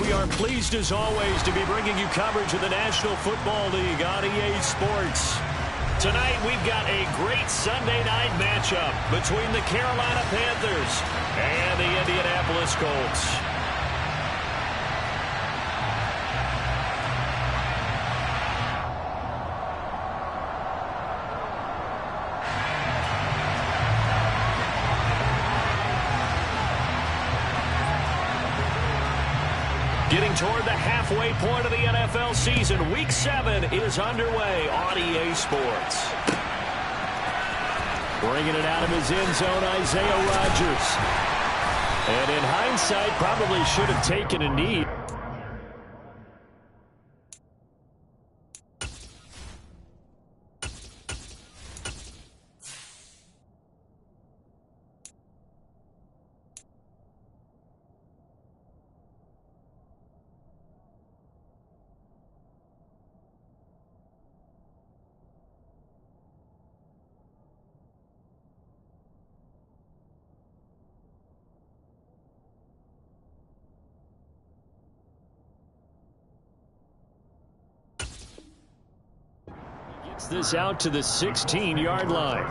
We are pleased, as always, to be bringing you coverage of the National Football League on EA Sports. Tonight, we've got a great Sunday night matchup between the Carolina Panthers and the Indianapolis Colts. Getting toward the halfway point of the NFL season, Week 7 is underway on EA Sports. Bringing it out of his end zone, Isaiah Rodgers. And in hindsight, probably should have taken a knee. This out to the 16-yard line.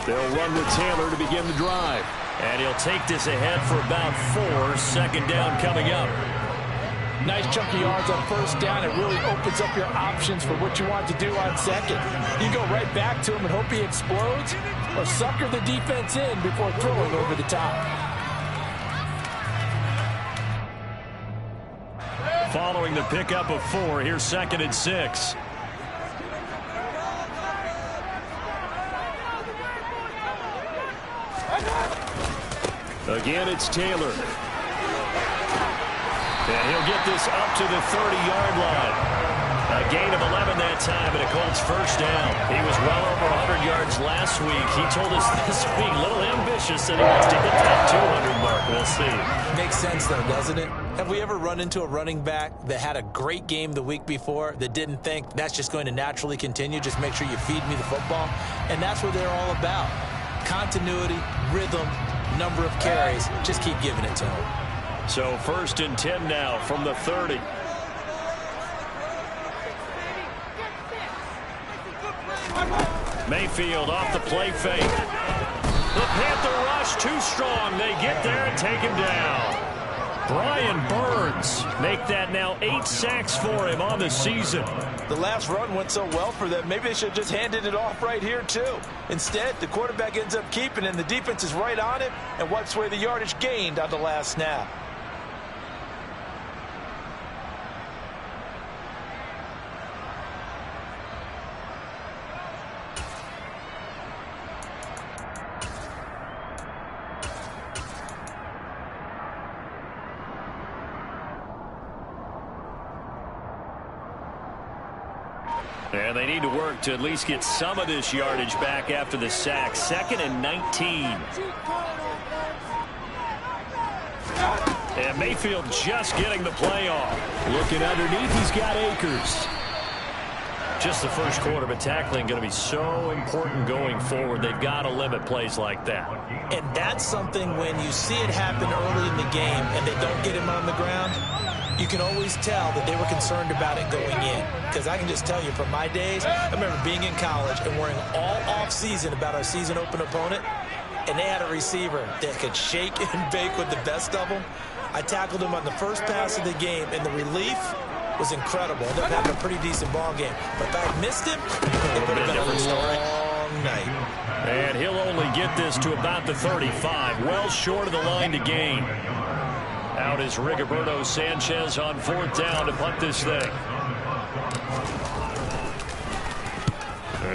They'll run with Taylor to begin the drive. And he'll take this ahead for about 4. Second down coming up. Nice chunky yards on first down. It really opens up your options for what you want to do on second. You go right back to him and hope he explodes, or sucker the defense in before throwing over the top. Following the pickup of 4, here's 2nd and 6. Again, it's Taylor. And he'll get this up to the 30-yard line. A gain of 11 that time, and a Colts first down. He was well over 100 yards last week. He told us this week, a little ambitious, that he wants to hit that 200 mark. We'll see. Makes sense, though, doesn't it? Have we ever run into a running back that had a great game the week before that didn't think that's just going to naturally continue? Just make sure you feed me the football. And that's what they're all about. Continuity, rhythm, number of carries. Just keep giving it to him. So 1st and 10 now from the 30. Mayfield off the play fake. The Panther rush too strong. They get there and take him down. Brian Burns make that now 8 sacks for him on the season. The last run went so well for them, maybe they should have just handed it off right here, too. Instead, the quarterback ends up keeping it, and the defense is right on him and wipes away the yardage gained on the last snap. And they need to work to at least get some of this yardage back after the sack. 2nd and 19. And Mayfield just getting the play off. Looking underneath, he's got Akers. Just the first quarter, but tackling going to be so important going forward. They've got to limit plays like that. And that's something when you see it happen early in the game and they don't get him on the ground, you can always tell that they were concerned about it going in. Because I can just tell you from my days, I remember being in college and worrying all off-season about our season open opponent, and they had a receiver that could shake and bake with the best of them. I tackled him on the first pass of the game, and the relief was incredible. Ended up having a pretty decent ball game. But if I had missed him, it would have been a long night. And he'll only get this to about the 35, well short of the line to gain. Out is Rigoberto Sanchez on 4th down to punt this thing.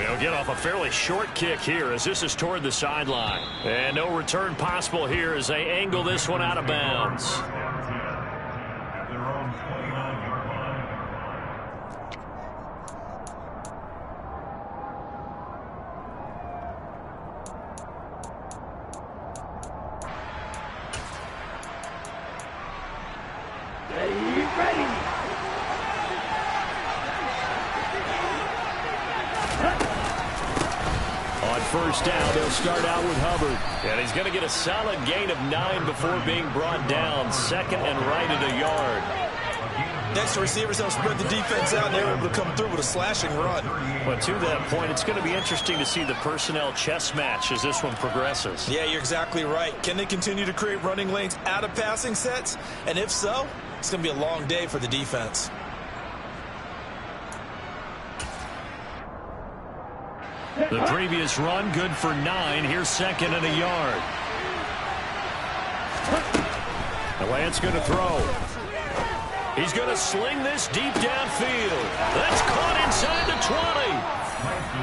He'll get off a fairly short kick here as this is toward the sideline. And no return possible here as they angle this one out of bounds. On first down, they'll start out with Hubbard. And he's going to get a solid gain of 9 before being brought down. Second and right at a yard. Next, the receivers don't spread the defense out, and they're able to come through with a slashing run. But to that point, it's going to be interesting to see the personnel chess match as this one progresses. Yeah, you're exactly right. Can they continue to create running lanes out of passing sets? And if so, it's going to be a long day for the defense. The previous run, good for 9. Here's second and a yard. The Lance going to throw. He's going to sling this deep downfield. That's caught inside the 20.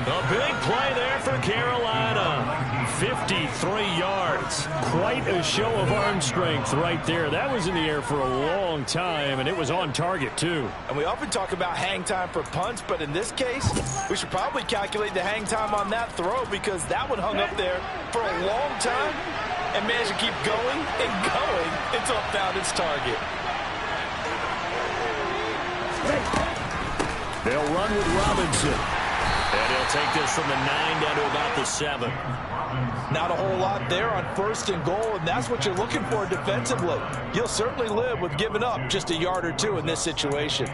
A big play there for Carolina. 53 yards. Quite a show of arm strength right there. That was in the air for a long time, and it was on target, too. And we often talk about hang time for punts, but in this case, we should probably calculate the hang time on that throw because that one hung up there for a long time and managed to keep going and going until it found its target. They'll run with Robinson. And he'll take this from the 9 down to about the 7. Not a whole lot there on first and goal, and that's what you're looking for defensively. You'll certainly live with giving up just a yard or two in this situation.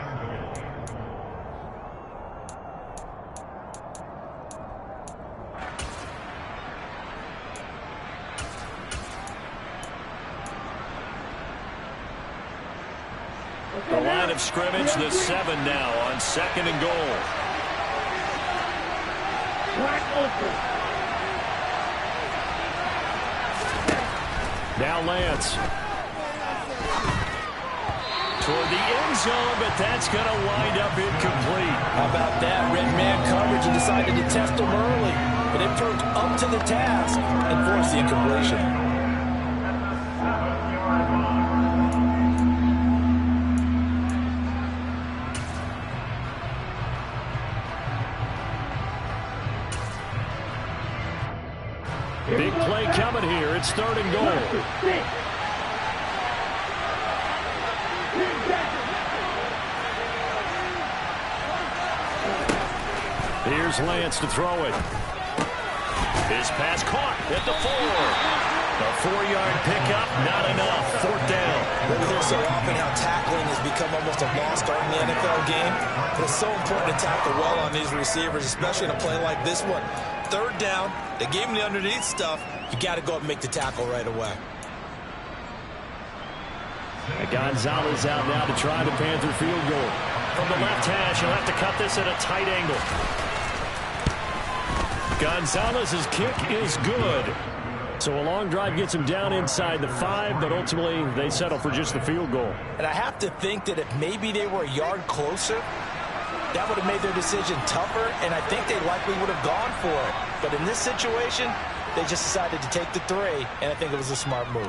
The line of scrimmage, the 7 now on second and goal. Now Lance. Toward the end zone, but that's going to wind up incomplete. How about that? Red man coverage and decided to test him early, but it proved up to the task and forced the incompletion. Big play coming here. It's third and goal. Here's Lance to throw it. His pass caught at the 4. A 4-yard pickup, not enough. Fourth down. We hear so often how tackling has become almost a lost art in the NFL game. But it's so important to tackle well on these receivers, especially in a play like this one. Third down, they gave him the underneath stuff. You got to go up and make the tackle right away. And Gonzalez out now to try the Panther field goal. From the left hash, he'll have to cut this at a tight angle. Gonzalez's kick is good. So a long drive gets him down inside the 5, but ultimately they settle for just the field goal. And I have to think that if maybe they were a yard closer, that would have made their decision tougher, and I think they likely would have gone for it. But in this situation, they just decided to take the 3, and I think it was a smart move.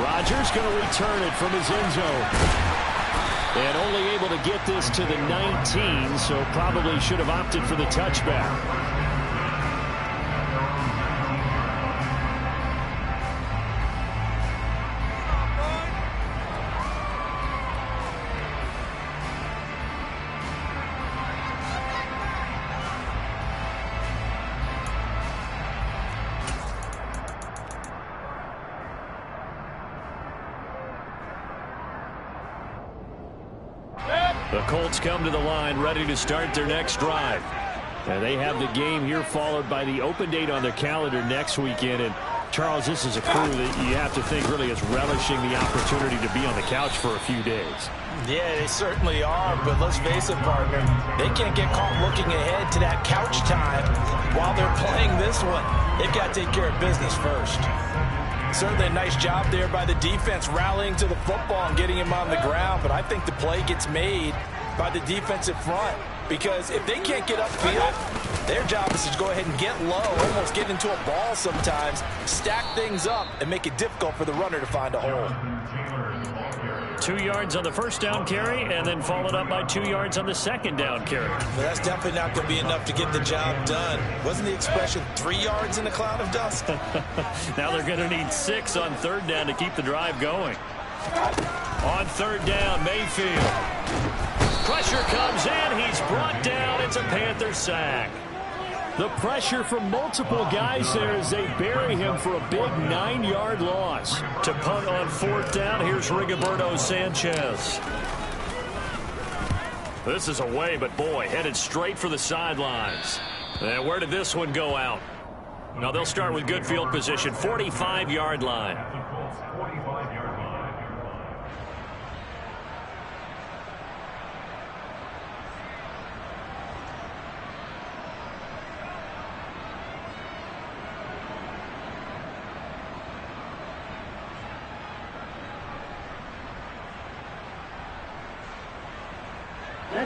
Rodgers going to return it from his end zone. And only able to get this to the 19, so probably should have opted for the touchback. The Colts come to the line, ready to start their next drive. And they have the game here followed by the open date on their calendar next weekend. And, Charles, this is a crew that you have to think really is relishing the opportunity to be on the couch for a few days. Yeah, they certainly are, but let's face it, partner. They can't get caught looking ahead to that couch time while they're playing this one. They've got to take care of business first. Certainly a nice job there by the defense rallying to the football and getting him on the ground, but I think the play gets made by the defensive front because if they can't get upfield, their job is to go ahead and get low, almost get into a ball sometimes, stack things up, and make it difficult for the runner to find a hole. 2 yards on the first down carry, and then followed up by 2 yards on the second down carry. Well, that's definitely not going to be enough to get the job done. Wasn't the expression 3 yards in a cloud of dust? Now they're going to need 6 on third down to keep the drive going. On third down, Mayfield. Pressure pressure comes in. He's brought down. It's a Panther sack. The pressure from multiple guys there as they bury him for a big 9-yard loss. To punt on 4th down, here's Rigoberto Sanchez. This is away, but boy, headed straight for the sidelines. And where did this one go out? Now they'll start with good field position, 45-yard line.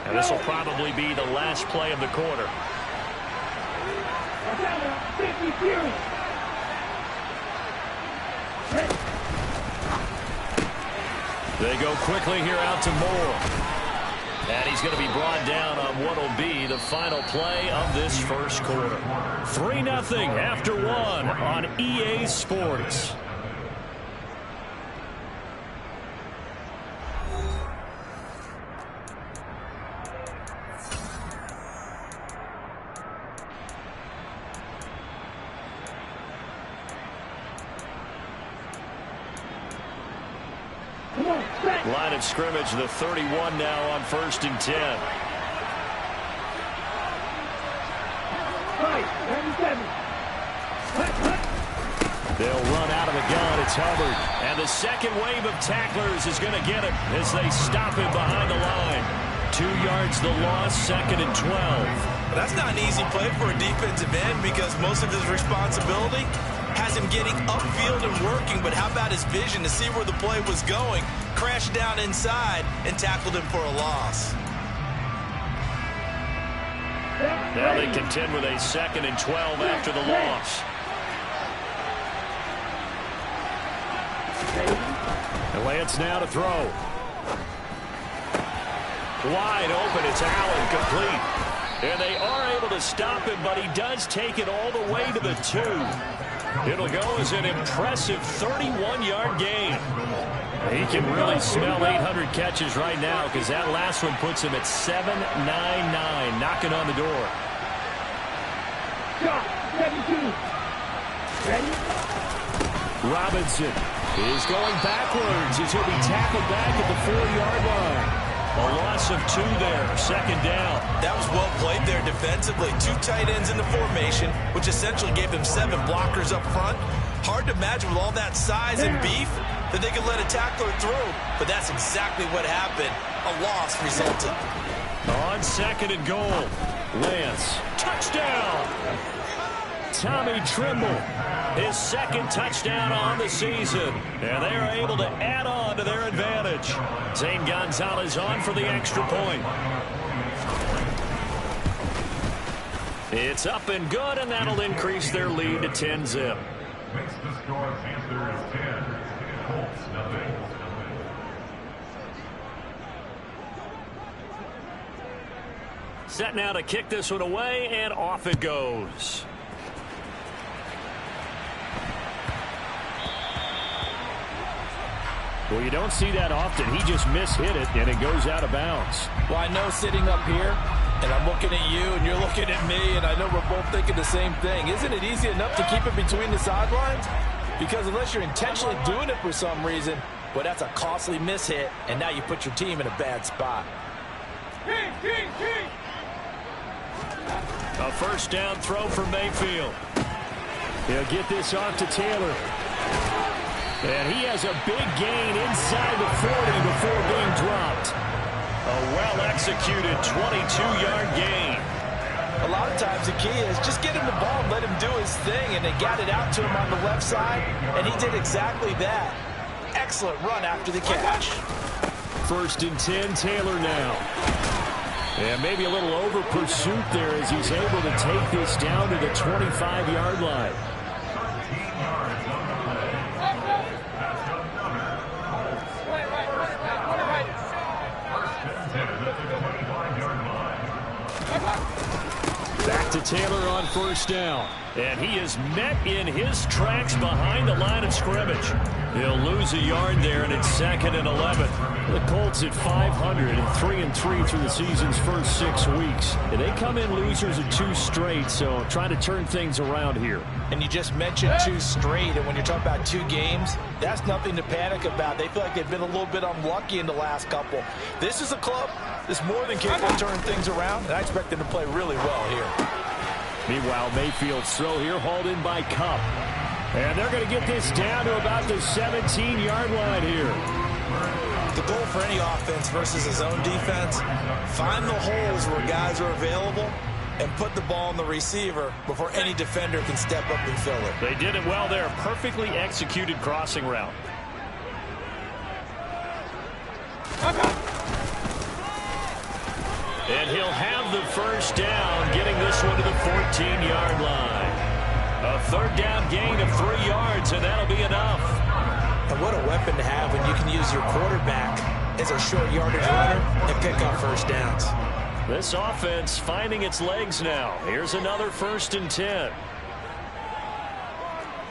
And this will probably be the last play of the quarter. They go quickly here out to Moore. And he's going to be brought down on what will be the final play of this first quarter. 3-0 after 1 on EA Sports. Line of scrimmage, the 31 now on 1st and 10. They'll run out of the gun. It's Hubbard. And the second wave of tacklers is going to get him as they stop him behind the line. 2 yards the loss, 2nd and 12. That's not an easy play for a defensive end because most of his responsibility has him getting upfield and working, but how about his vision to see where the play was going, crashed down inside, and tackled him for a loss. Now they contend with a 2nd and 12 after the loss. And Lance now to throw. Wide open, it's Allen, complete. And they are able to stop him, but he does take it all the way to the 2. It'll go as an impressive 31-yard gain. He can really smell 800 catches right now because that last one puts him at 799, knocking on the door. Robinson is going backwards as he'll be tackled back at the 4-yard line. A loss of 2 there, 2nd down. That was well played there defensively. 2 tight ends in the formation, which essentially gave them 7 blockers up front. Hard to imagine with all that size and beef that they could let a tackler through, but that's exactly what happened. A loss resulted. On 2nd and goal, Lance, touchdown! Tommy Trimble, his 2nd touchdown on the season, and they are able to add on to their advantage. Zane Gonzalez on for the extra point. It's up and good, and that'll increase their lead to 10-zip. Makes the score Panthers 10, Colts nothing. Set now to kick this one away, and off it goes. Well, you don't see that often. He just mishit it, and it goes out of bounds. Well, I know sitting up here, and I'm looking at you, and you're looking at me, and I know we're both thinking the same thing. Isn't it easy enough to keep it between the sidelines? Because unless you're intentionally doing it for some reason, well, that's a costly mishit, and now you put your team in a bad spot. A 1st down throw for Mayfield. He'll get this off to Taylor. And he has a big gain inside the 40 before being dropped. A well-executed 22-yard gain. A lot of times the key is just get him the ball and let him do his thing, and they got it out to him on the left side, and he did exactly that. Excellent run after the catch. 1st and 10, Taylor now. And maybe a little over pursuit there as he's able to take this down to the 25-yard line. Back to Taylor on 1st down. And he is met in his tracks behind the line of scrimmage. He'll lose a yard there, and it's 2nd and 11. The Colts at 500 and 3-3 through the season's first 6 weeks. And they come in losers of 2 straight, so trying to turn things around here. And you just mentioned 2 straight, and when you're talking about 2 games, that's nothing to panic about. They feel like they've been a little bit unlucky in the last couple. This is a club that's more than capable of turning things around, and I expect them to play really well here. Meanwhile, Mayfield's throw here hauled in by Kupp. And they're going to get this down to about the 17-yard line here. The goal for any offense versus his own defense, find the holes where guys are available and put the ball on the receiver before any defender can step up and fill it. They did it well there. Perfectly executed crossing route. And he'll have the first down, getting this one to the 14-yard line. A 3rd down gain of 3 yards, and that'll be enough. And what a weapon to have when you can use your quarterback as a short yardage runner and pick up first downs. This offense finding its legs now. Here's another 1st and 10.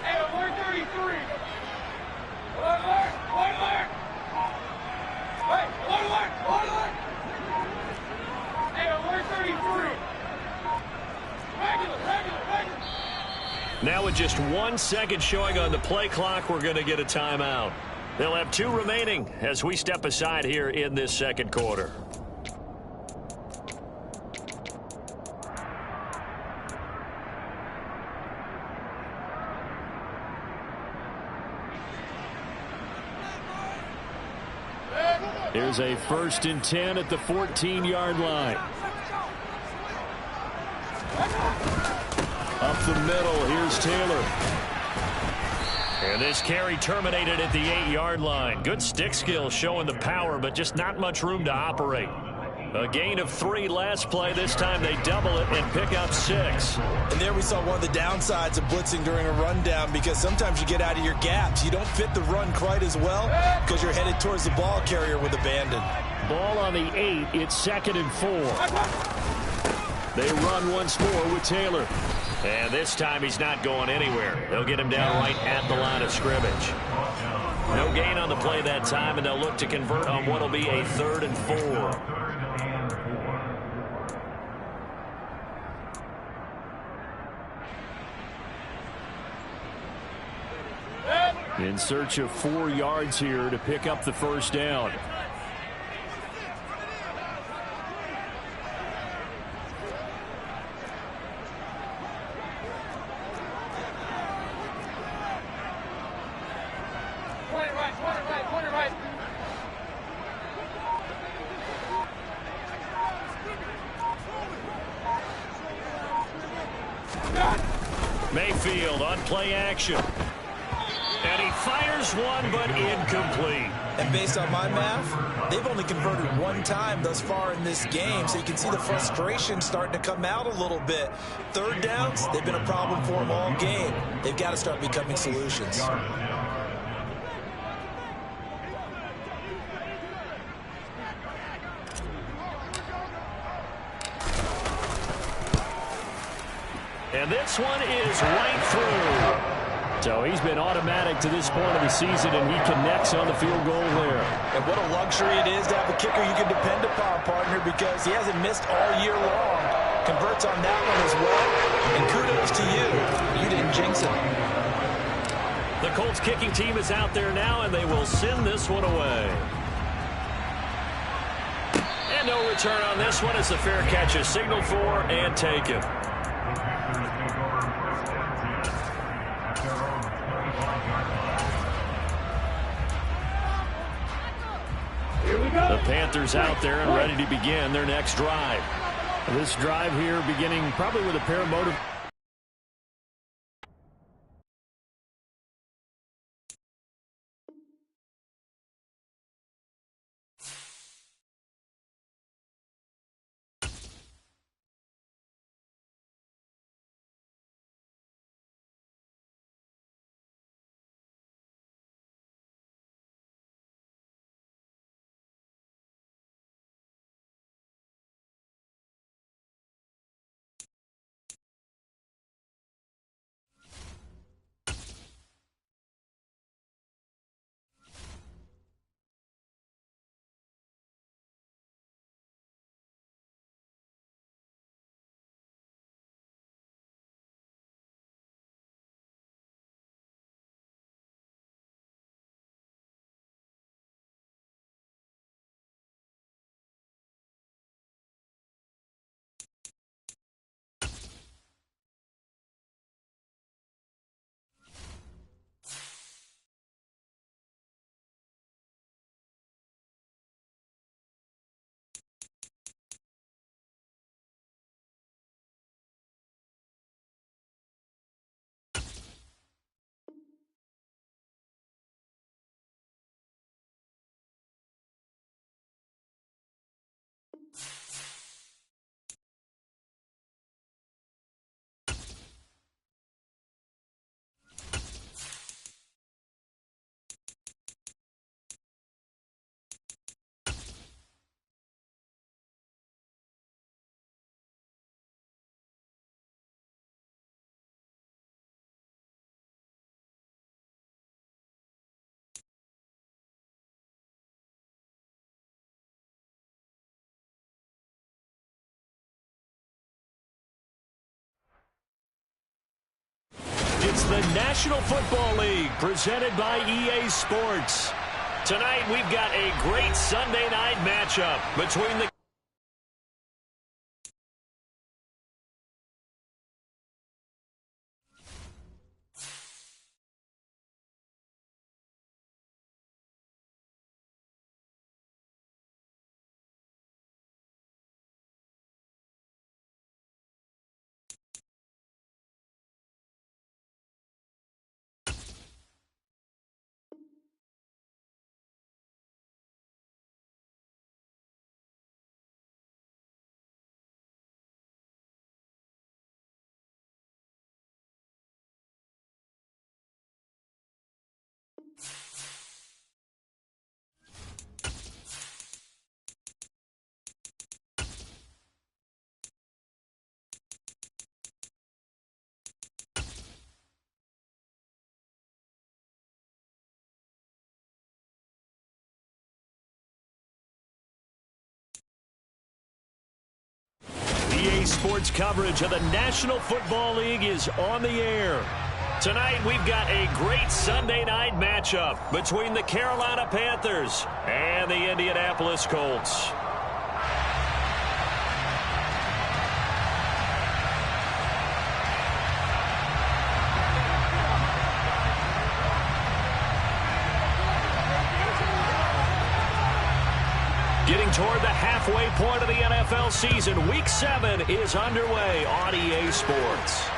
Hey, 133. Hey, 133. Now with just 1 second showing on the play clock, we're going to get a timeout. They'll have 2 remaining as we step aside here in this 2nd quarter. Here's a 1st and 10 at the 14-yard line. Up the middle, here's Taylor. And this carry terminated at the 8-yard line. Good stick skill showing the power, but just not much room to operate. A gain of 3 last play. This time they double it and pick up 6. And there we saw one of the downsides of blitzing during a rundown, because sometimes you get out of your gaps. You don't fit the run quite as well because you're headed towards the ball carrier with abandon. Ball on the 8. It's 2nd and 4. They run once more with Taylor. And this time he's not going anywhere. They'll get him down right at the line of scrimmage. No gain on the play that time, and they'll look to convert on what will be a 3rd and 4. In search of 4 yards here to pick up the first down. Mayfield on play action. And he fires one, but incomplete. And based on my math, they've only converted 1 time thus far in this game, so you can see the frustration starting to come out a little bit. 3rd downs, they've been a problem for them all game. They've got to start becoming solutions. And this one is right through. So he's been automatic to this point of the season, and he connects on the field goal there. And what a luxury it is to have a kicker you can depend upon, partner, because he hasn't missed all year long. Converts on that one as well. And kudos to you. You didn't jinx it. The Colts kicking team is out there now, and they will send this one away. And no return on this one as the fair catch is signaled for and taken. The Panthers out there and ready to begin their next drive. This drive here beginning probably with a pair of motive. the National Football League, presented by EA Sports. Tonight, we've got a great Sunday night matchup between the EA Sports coverage of the National Football League is on the air. Tonight, we've got a great Sunday night matchup between the Carolina Panthers and the Indianapolis Colts. Getting toward the halfway point of the NFL season, Week 7 is underway on EA Sports.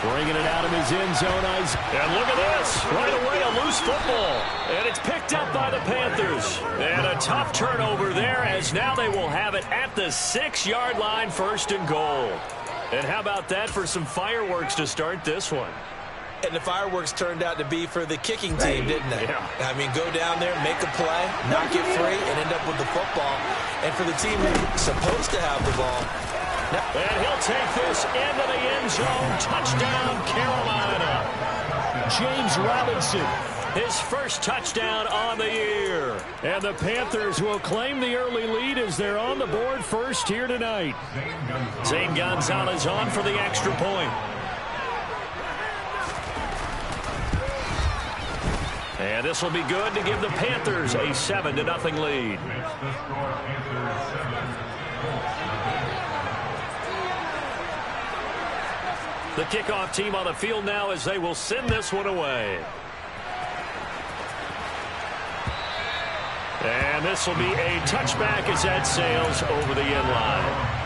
Bringing it out of his end zone. And look at this. Right away, a loose football. And it's picked up by the Panthers. And a tough turnover there, as now they will have it at the 6-yard line, 1st and goal. And how about that for some fireworks to start this one? And the fireworks turned out to be for the kicking team, didn't they? Yeah. I mean, go down there, make a play, knock it free, and end up with the football. And for the team who's supposed to have the ball. And he'll take this into the end zone. Touchdown, Carolina. James Robinson. His first touchdown on the year. And the Panthers will claim the early lead as they're on the board first here tonight. Zane Gonzalez on for the extra point. And this will be good to give the Panthers a 7-0 lead. The kickoff team on the field now as they will send this one away. And this will be a touchback as that sails over the end line.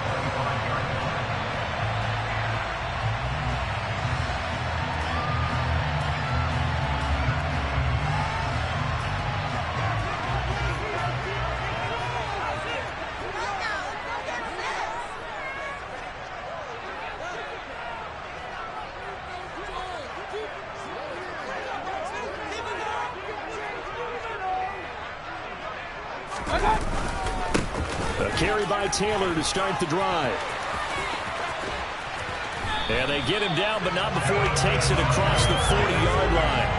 A carry by Taylor to start the drive. And they get him down, but not before he takes it across the 40-yard line.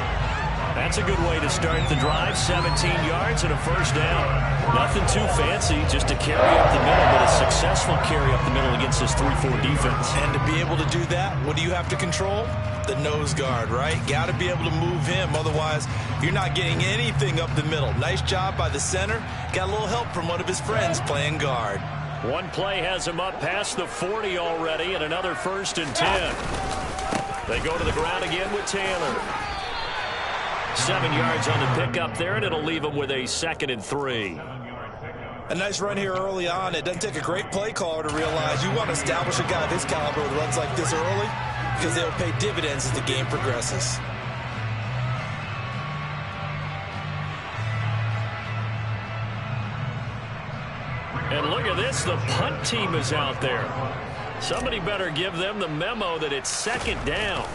That's a good way to start the drive. 17 yards and a first down. Nothing too fancy, just a carry up the middle, but a successful carry up the middle against this 3-4 defense. And to be able to do that, what do you have to control? The nose guard, right? Got to be able to move him. Otherwise, you're not getting anything up the middle. Nice job by the center. Got a little help from one of his friends playing guard. One play has him up past the 40 already, and another 1st and 10. They go to the ground again with Taylor. 7 yards on the pickup there, and it'll leave him with a 2nd and 3. A nice run here early on. It doesn't take a great play caller to realize you want to establish a guy of his caliber with runs like this early, because they'll pay dividends as the game progresses. And look at this, the punt team is out there. Somebody better give them the memo that it's 2nd down.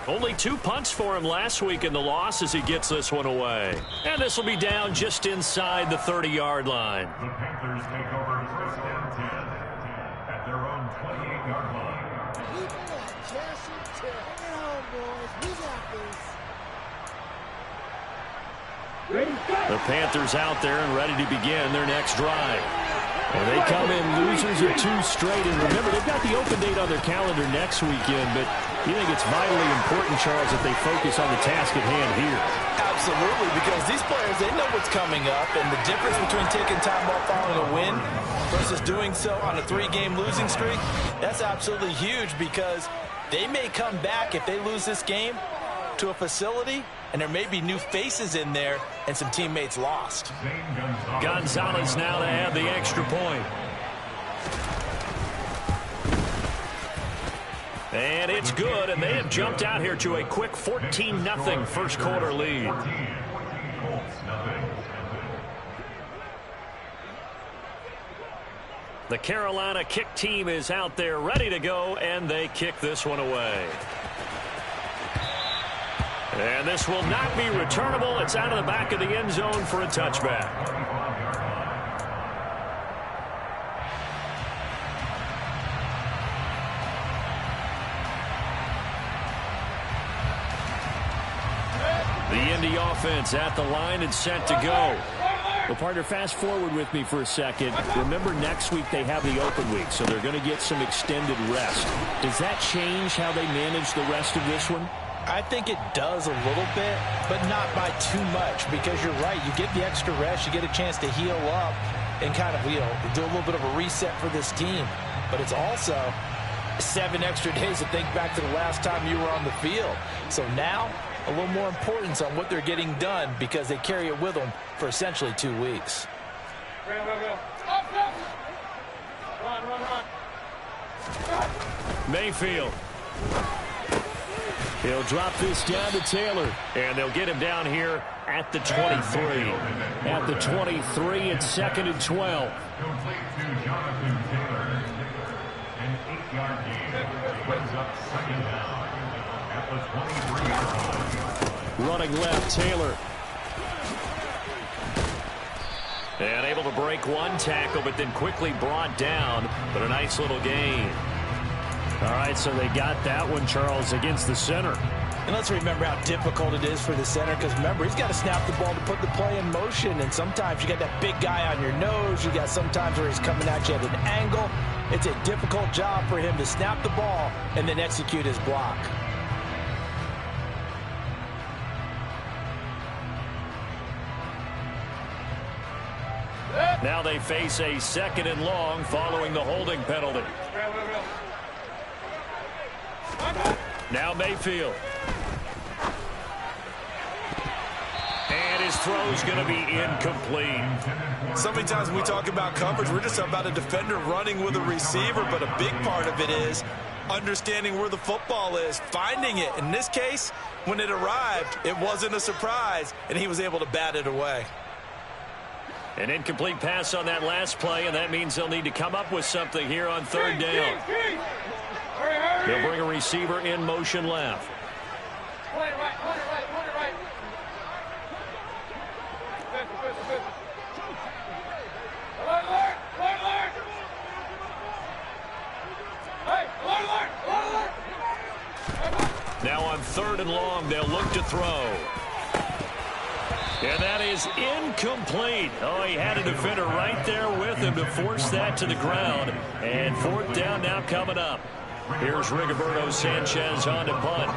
Only 2 punts for him last week in the loss as he gets this one away. And this will be down just inside the 30-yard line. The Panthers take over 1st and 10 at their own 28-yard line. The Panthers out there and ready to begin their next drive. And they come in losers of 2 straight. And remember, they've got the open date on their calendar next weekend, but you think it's vitally important, Charles, that they focus on the task at hand here? Absolutely, because these players, they know what's coming up, and the difference between taking time off following a win versus doing so on a 3-game losing streak, that's absolutely huge, because they may come back if they lose this game to a facility, and there may be new faces in there and some teammates lost. Gonzalez now to add the extra point. And it's good, and they have jumped out here to a quick 14-0 first quarter lead. The Carolina kick team is out there ready to go, and they kick this one away. And this will not be returnable. It's out of the back of the end zone for a touchback. The Indy offense at the line and set to go. Well, partner, fast forward with me for a second. Remember, next week they have the open week, so they're going to get some extended rest. Does that change how they manage the rest of this one? I think it does a little bit, but not by too much, because you're right. You get the extra rest. You get a chance to heal up and kind of, do a little bit of a reset for this team. But it's also 7 extra days to think back to the last time you were on the field. So now, a little more importance on what they're getting done, because they carry it with them for essentially 2 weeks. Mayfield. He'll drop this down to Taylor, and they'll get him down here at the 23. At the 23, it's 2nd and 12. Complete to Jonathan Taylor. An 8-yard gain. Brings up 2nd down at the 23-yard line. Running left, Taylor. And able to break 1 tackle, but then quickly brought down. But a nice little gain. All right, so they got that one, Charles, against the center. And let's remember how difficult it is for the center, because remember, he's got to snap the ball to put the play in motion, and sometimes you got that big guy on your nose. You got sometimes where he's coming at you at an angle. It's a difficult job for him to snap the ball and then execute his block. Now they face a 2nd and long following the holding penalty. Now Mayfield. And his throw's going to be incomplete. So many times when we talk about coverage, we're just about a defender running with a receiver, but a big part of it is understanding where the football is, finding it. In this case, when it arrived, it wasn't a surprise, and he was able to bat it away. An incomplete pass on that last play, and that means they'll need to come up with something here on 3rd down. They'll bring a receiver in motion left. Now on 3rd and long, they'll look to throw. And that is incomplete. Oh, he had a defender right there with him to force that to the ground. And 4th down now coming up. Here's Rigoberto Sanchez on to punt.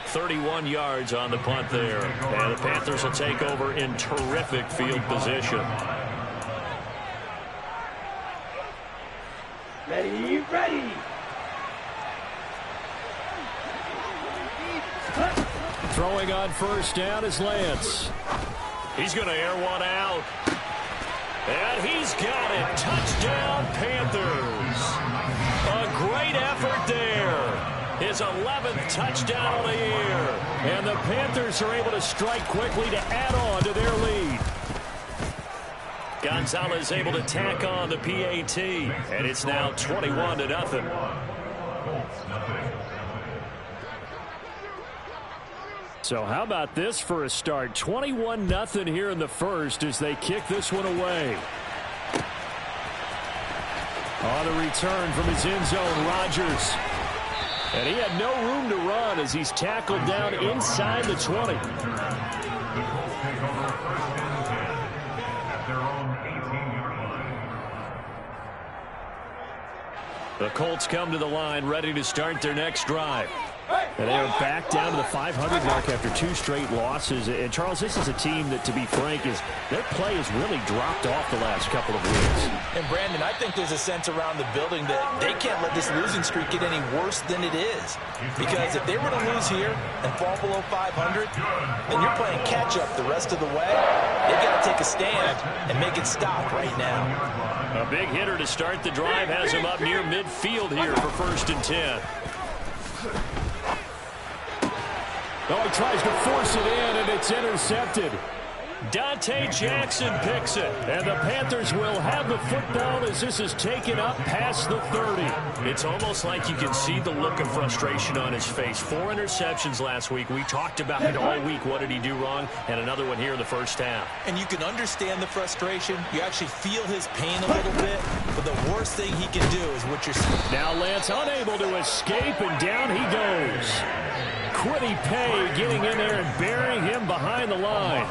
"31 yards on the punt there. And the Panthers will take over in terrific field position. Ready, ready. Throwing on 1st down is Lance. He's going to air one out. And he's got it. Touchdown, Panthers. A great effort there. His 11th touchdown of the year. And the Panthers are able to strike quickly to add on to their lead. Gonzalez able to tack on the PAT. And it's now 21-0. So how about this for a start? 21-0 here in the first as they kick this one away. On the return from his end zone, Rodgers. And he had no room to run as he's tackled down inside the 20. The Colts take over first and 10 at their own 18-yard line. The Colts come to the line ready to start their next drive. And they are back down to the 500 mark after 2 straight losses. And, Charles, this is a team that, to be frank, their play has really dropped off the last couple of weeks. And, Brandon, I think there's a sense around the building that they can't let this losing streak get any worse than it is. Because if they were to lose here and fall below 500, then you're playing catch-up the rest of the way. They've got to take a stand and make it stop right now. A big hitter to start the drive has him up near midfield here for first and 10. Oh, he tries to force it in, and it's intercepted. Dante Jackson picks it. And the Panthers will have the football as this is taken up past the 30. It's almost like you can see the look of frustration on his face. 4 interceptions last week. We talked about it all week. What did he do wrong? And another one here in the first half. And you can understand the frustration. You actually feel his pain a little bit. But the worst thing he can do is what you're seeing. Now Lance unable to escape, and down he goes. Quiddy Pay getting in there and burying him behind the line.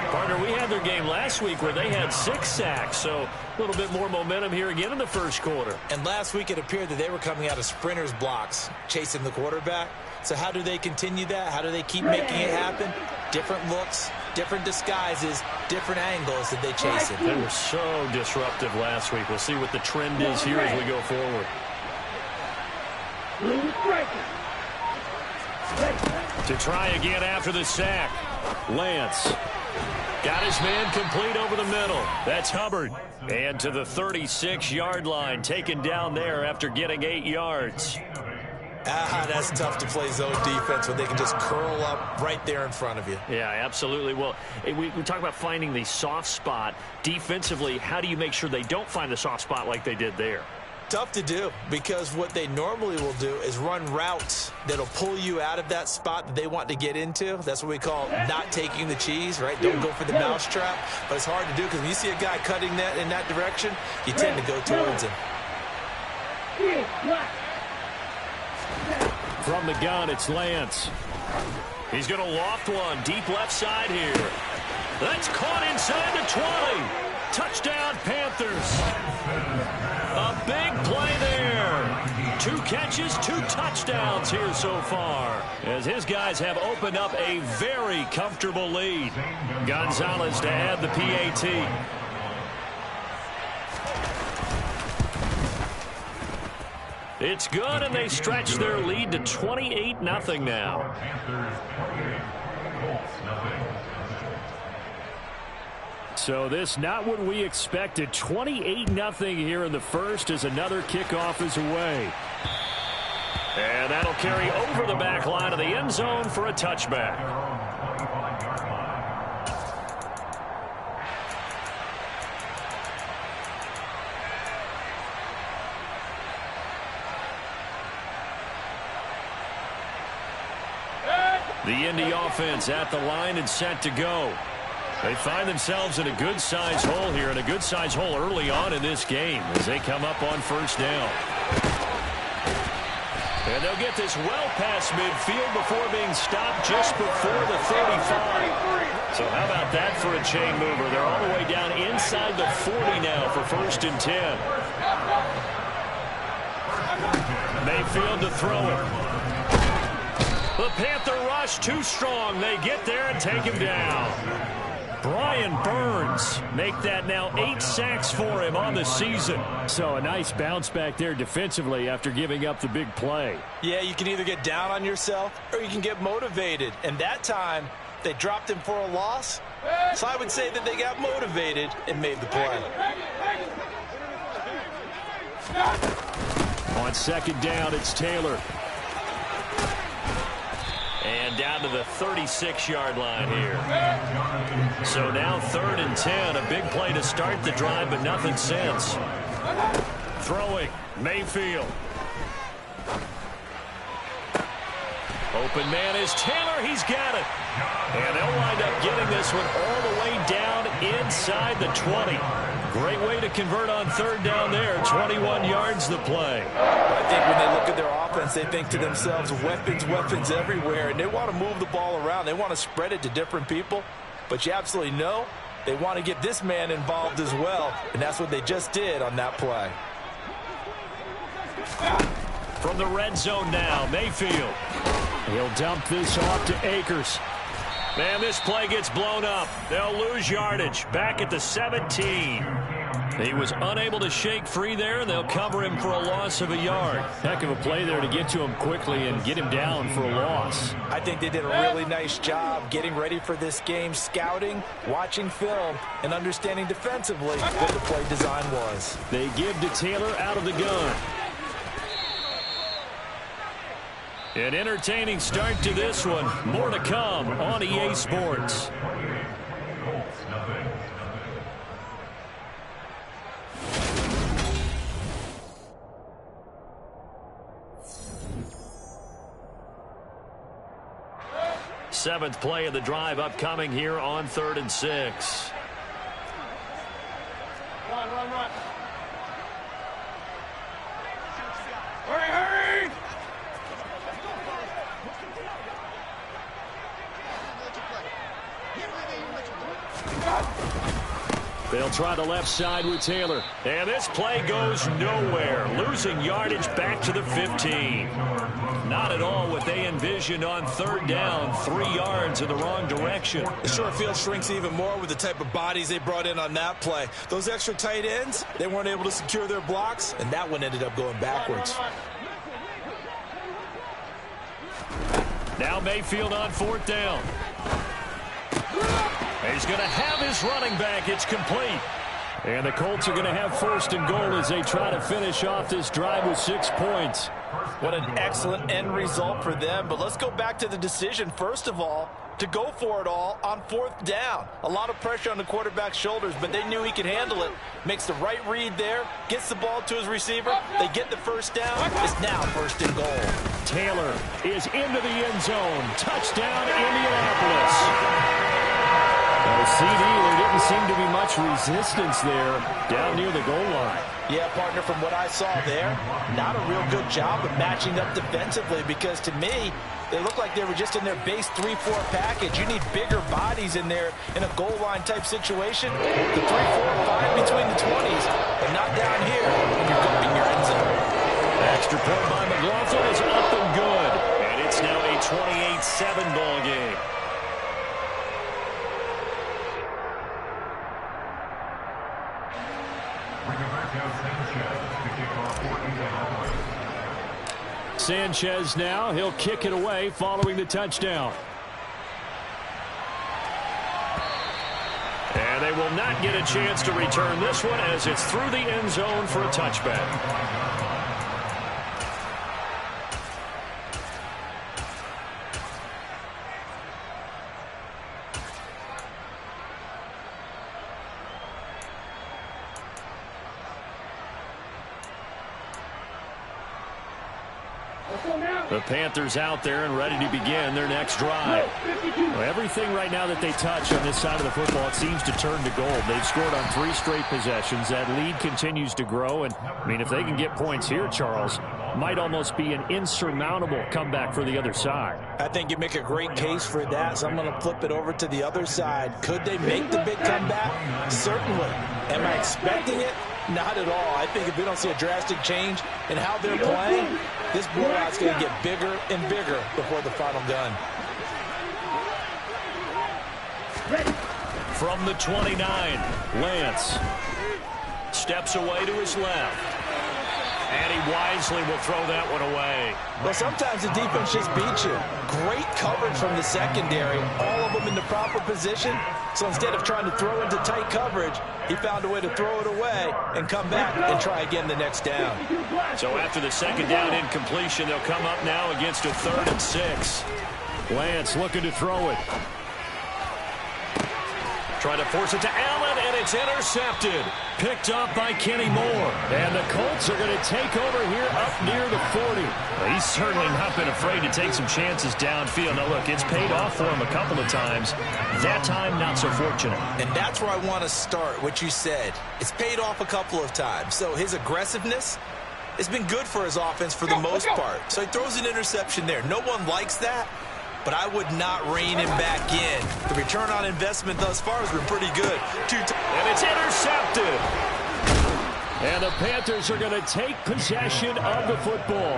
Partner, we had their game last week where they had 6 sacks, so a little bit more momentum here again in the first quarter. And last week it appeared that they were coming out of sprinters blocks, chasing the quarterback. So how do they continue that? How do they keep making it happen? Different looks, different disguises, different angles that they chase it. They were so disruptive last week. We'll see what the trend is here as we go forward. To try again after the sack. Lance got his man complete over the middle. That's Hubbard. And to the 36-yard line, taken down there after getting 8 yards. That's tough to play zone defense when they can just curl up right there in front of you. Yeah, absolutely. Well, we talk about finding the soft spot. Defensively, how do you make sure they don't find the soft spot like they did there? Tough to do, because what they normally will do is run routes that'll pull you out of that spot that they want to get into. That's what we call not taking the cheese, right? Don't go for the mousetrap. But it's hard to do because when you see a guy cutting that in that direction, you tend to go towards him. From the gun, it's Lance. He's going to loft one deep left side here. That's caught inside the 20. Touchdown, Panthers. A big play there. 2 catches, 2 touchdowns here so far, as his guys have opened up a very comfortable lead. Gonzalez to add the PAT. It's good, and they stretch their lead to 28-0 now. Panthers 28, Colts nothing. So this not what we expected. 28-0 here in the first as another kickoff is away. And that'll carry over the back line of the end zone for a touchback. The Indy offense at the line and set to go. They find themselves in a good-sized hole here, and a good-sized hole early on in this game as they come up on first down. And they'll get this well past midfield before being stopped just before the 35. So how about that for a chain mover? They're all the way down inside the 40 now for first and 10. Mayfield to throw it. The Panther rush too strong. They get there and take him down. Brian Burns make that now 8 sacks for him on the season. So a nice bounce back there defensively after giving up the big play. Yeah, you can either get down on yourself or you can get motivated. And that time, they dropped him for a loss. So I would say that they got motivated and made the play. On second down, it's Taylor. And down to the 36-yard line here. So now 3rd and 10. A big play to start the drive, but nothing since. Throwing, Mayfield. Open man is Taylor. He's got it. And they'll wind up getting this one all the way down inside the 20. Great way to convert on third down there. 21 yards the play. I think when they look at their offense, they think to themselves, weapons, weapons everywhere, and they want to move the ball around. They want to spread it to different people, but you absolutely know they want to get this man involved as well, and that's what they just did on that play. From the red zone now, Mayfield. He'll dump this off to Akers. Man, this play gets blown up. They'll lose yardage. Back at the 17. He was unable to shake free there. They'll cover him for a loss of a yard. Heck of a play there to get to him quickly and get him down for a loss. I think they did a really nice job getting ready for this game, scouting, watching film, and understanding defensively what the play design was. They give to Taylor out of the gun. An entertaining start to this one. More to come on EA Sports. Seventh play of the drive upcoming here on 3rd and 6. Run. Hurry! They'll try the left side with Taylor. And this play goes nowhere. Losing yardage back to the 15. Not at all what they envisioned on third down. 3 yards in the wrong direction. The short field shrinks even more with the type of bodies they brought in on that play. Those extra tight ends, they weren't able to secure their blocks, and that one ended up going backwards. Now Mayfield on 4th down. He's going to have his running back. It's complete. And the Colts are going to have 1st and goal as they try to finish off this drive with 6 points. What an excellent end result for them. But let's go back to the decision, first of all, to go for it all on 4th down. A lot of pressure on the quarterback's shoulders, but they knew he could handle it. Makes the right read there, gets the ball to his receiver. They get the 1st down. It's now 1st and goal. Taylor is into the end zone. Touchdown, Indianapolis. CD, there didn't seem to be much resistance there down near the goal line. Yeah, partner, from what I saw there, not a real good job of matching up defensively because to me, they look like they were just in their base 3-4 package. You need bigger bodies in there in a goal line type situation. The 3-4 and 5 between the 20s, but not down here when you're dumping your end zone. Extra point by McLaughlin is up and good. And it's now a 28-7 ball game. Sanchez now, he'll kick it away following the touchdown. And they will not get a chance to return this one as it's through the end zone for a touchback. The Panthers out there and ready to begin their next drive. Well, everything right now that they touch on this side of the football, it seems to turn to gold. They've scored on 3 straight possessions. That lead continues to grow. And, I mean, if they can get points here, Charles, might almost be an insurmountable comeback for the other side. I think you make a great case for that, so I'm going to flip it over to the other side. Could they make the big comeback? Certainly. Am I expecting it? Not at all. I think if we don't see a drastic change in how they're playing, this blowout's going to get bigger and bigger before the final gun. From the 29, Lance steps away to his left. And he wisely will throw that one away. Well, sometimes the defense just beats you. Great coverage from the secondary. All of them in the proper position. So instead of trying to throw into tight coverage, he found a way to throw it away and come back and try again the next down. So after the second down incompletion, they'll come up now against a 3rd and 6. Lance looking to throw it. Try to force it to Allen, and it's intercepted. Picked up by Kenny Moore. And the Colts are going to take over here up near the 40. Well, he's certainly not been afraid to take some chances downfield. Now, look, it's paid off for him a couple of times. That time, not so fortunate. And that's where I want to start, what you said. It's paid off a couple of times. So his aggressiveness has been good for his offense for the most part. So he throws an interception there. No one likes that, but I would not rein him back in. The return on investment thus far has been pretty good. And it's intercepted. And the Panthers are going to take possession of the football.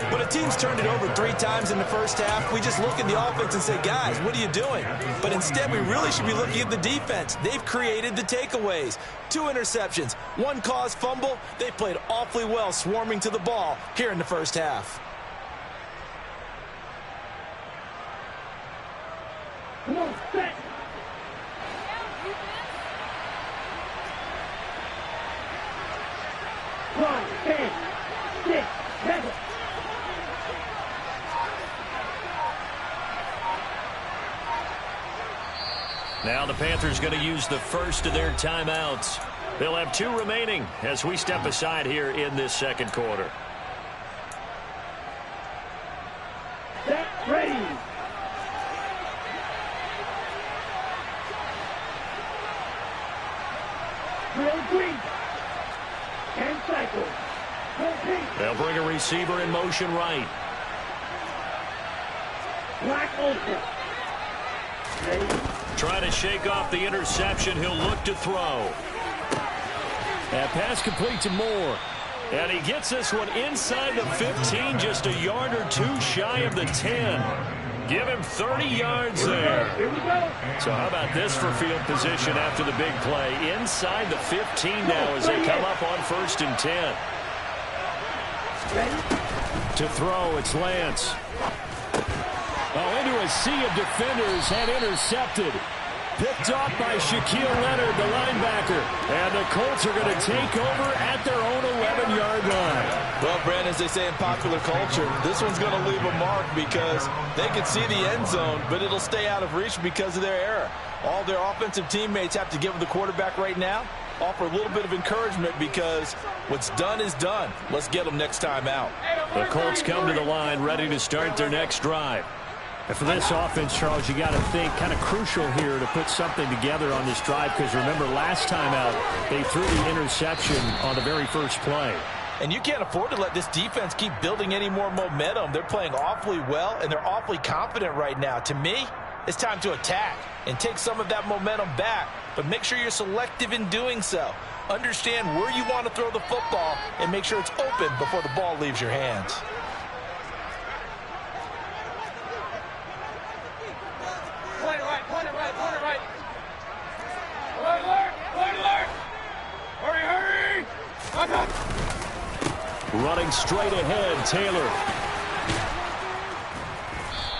When a team's turned it over 3 times in the first half, we just look at the offense and say, guys, what are you doing? But instead, we really should be looking at the defense. They've created the takeaways. 2 interceptions, 1 caused fumble. They played awfully well swarming to the ball here in the first half. Come on, set. One, 10, 6, 7. Now the Panthers going to use the first of their timeouts. They'll have 2 remaining as we step aside here in this second quarter. Set, ready. Drill green. 10 cycles. They'll bring a receiver in motion right. Black ultra. Ready. Trying to shake off the interception. He'll look to throw. That pass complete to Moore. And he gets this one inside the 15, just a yard or 2 shy of the 10. Give him 30 yards there. Here we go. So how about this for field position after the big play? Inside the 15 now as they come up on 1st and 10. Ready. To throw, it's Lance. Oh, into a sea of defenders and intercepted. Picked off by Shaquille Leonard, the linebacker. And the Colts are going to take over at their own 11-yard line. Well, Brandon, as they say in popular culture, this one's going to leave a mark because they can see the end zone, but it'll stay out of reach because of their error. All their offensive teammates have to give the quarterback right now, offer a little bit of encouragement because what's done is done. Let's get them next time out. The Colts come to the line ready to start their next drive. And for this offense, Charles, you got to think kind of crucial here to put something together on this drive because remember last time out they threw the interception on the very first play. And you can't afford to let this defense keep building any more momentum. They're playing awfully well, and they're awfully confident right now. To me, it's time to attack and take some of that momentum back, but make sure you're selective in doing so. Understand where you want to throw the football and make sure it's open before the ball leaves your hands. Point it right. Alert. Hurry. Running straight ahead, Taylor.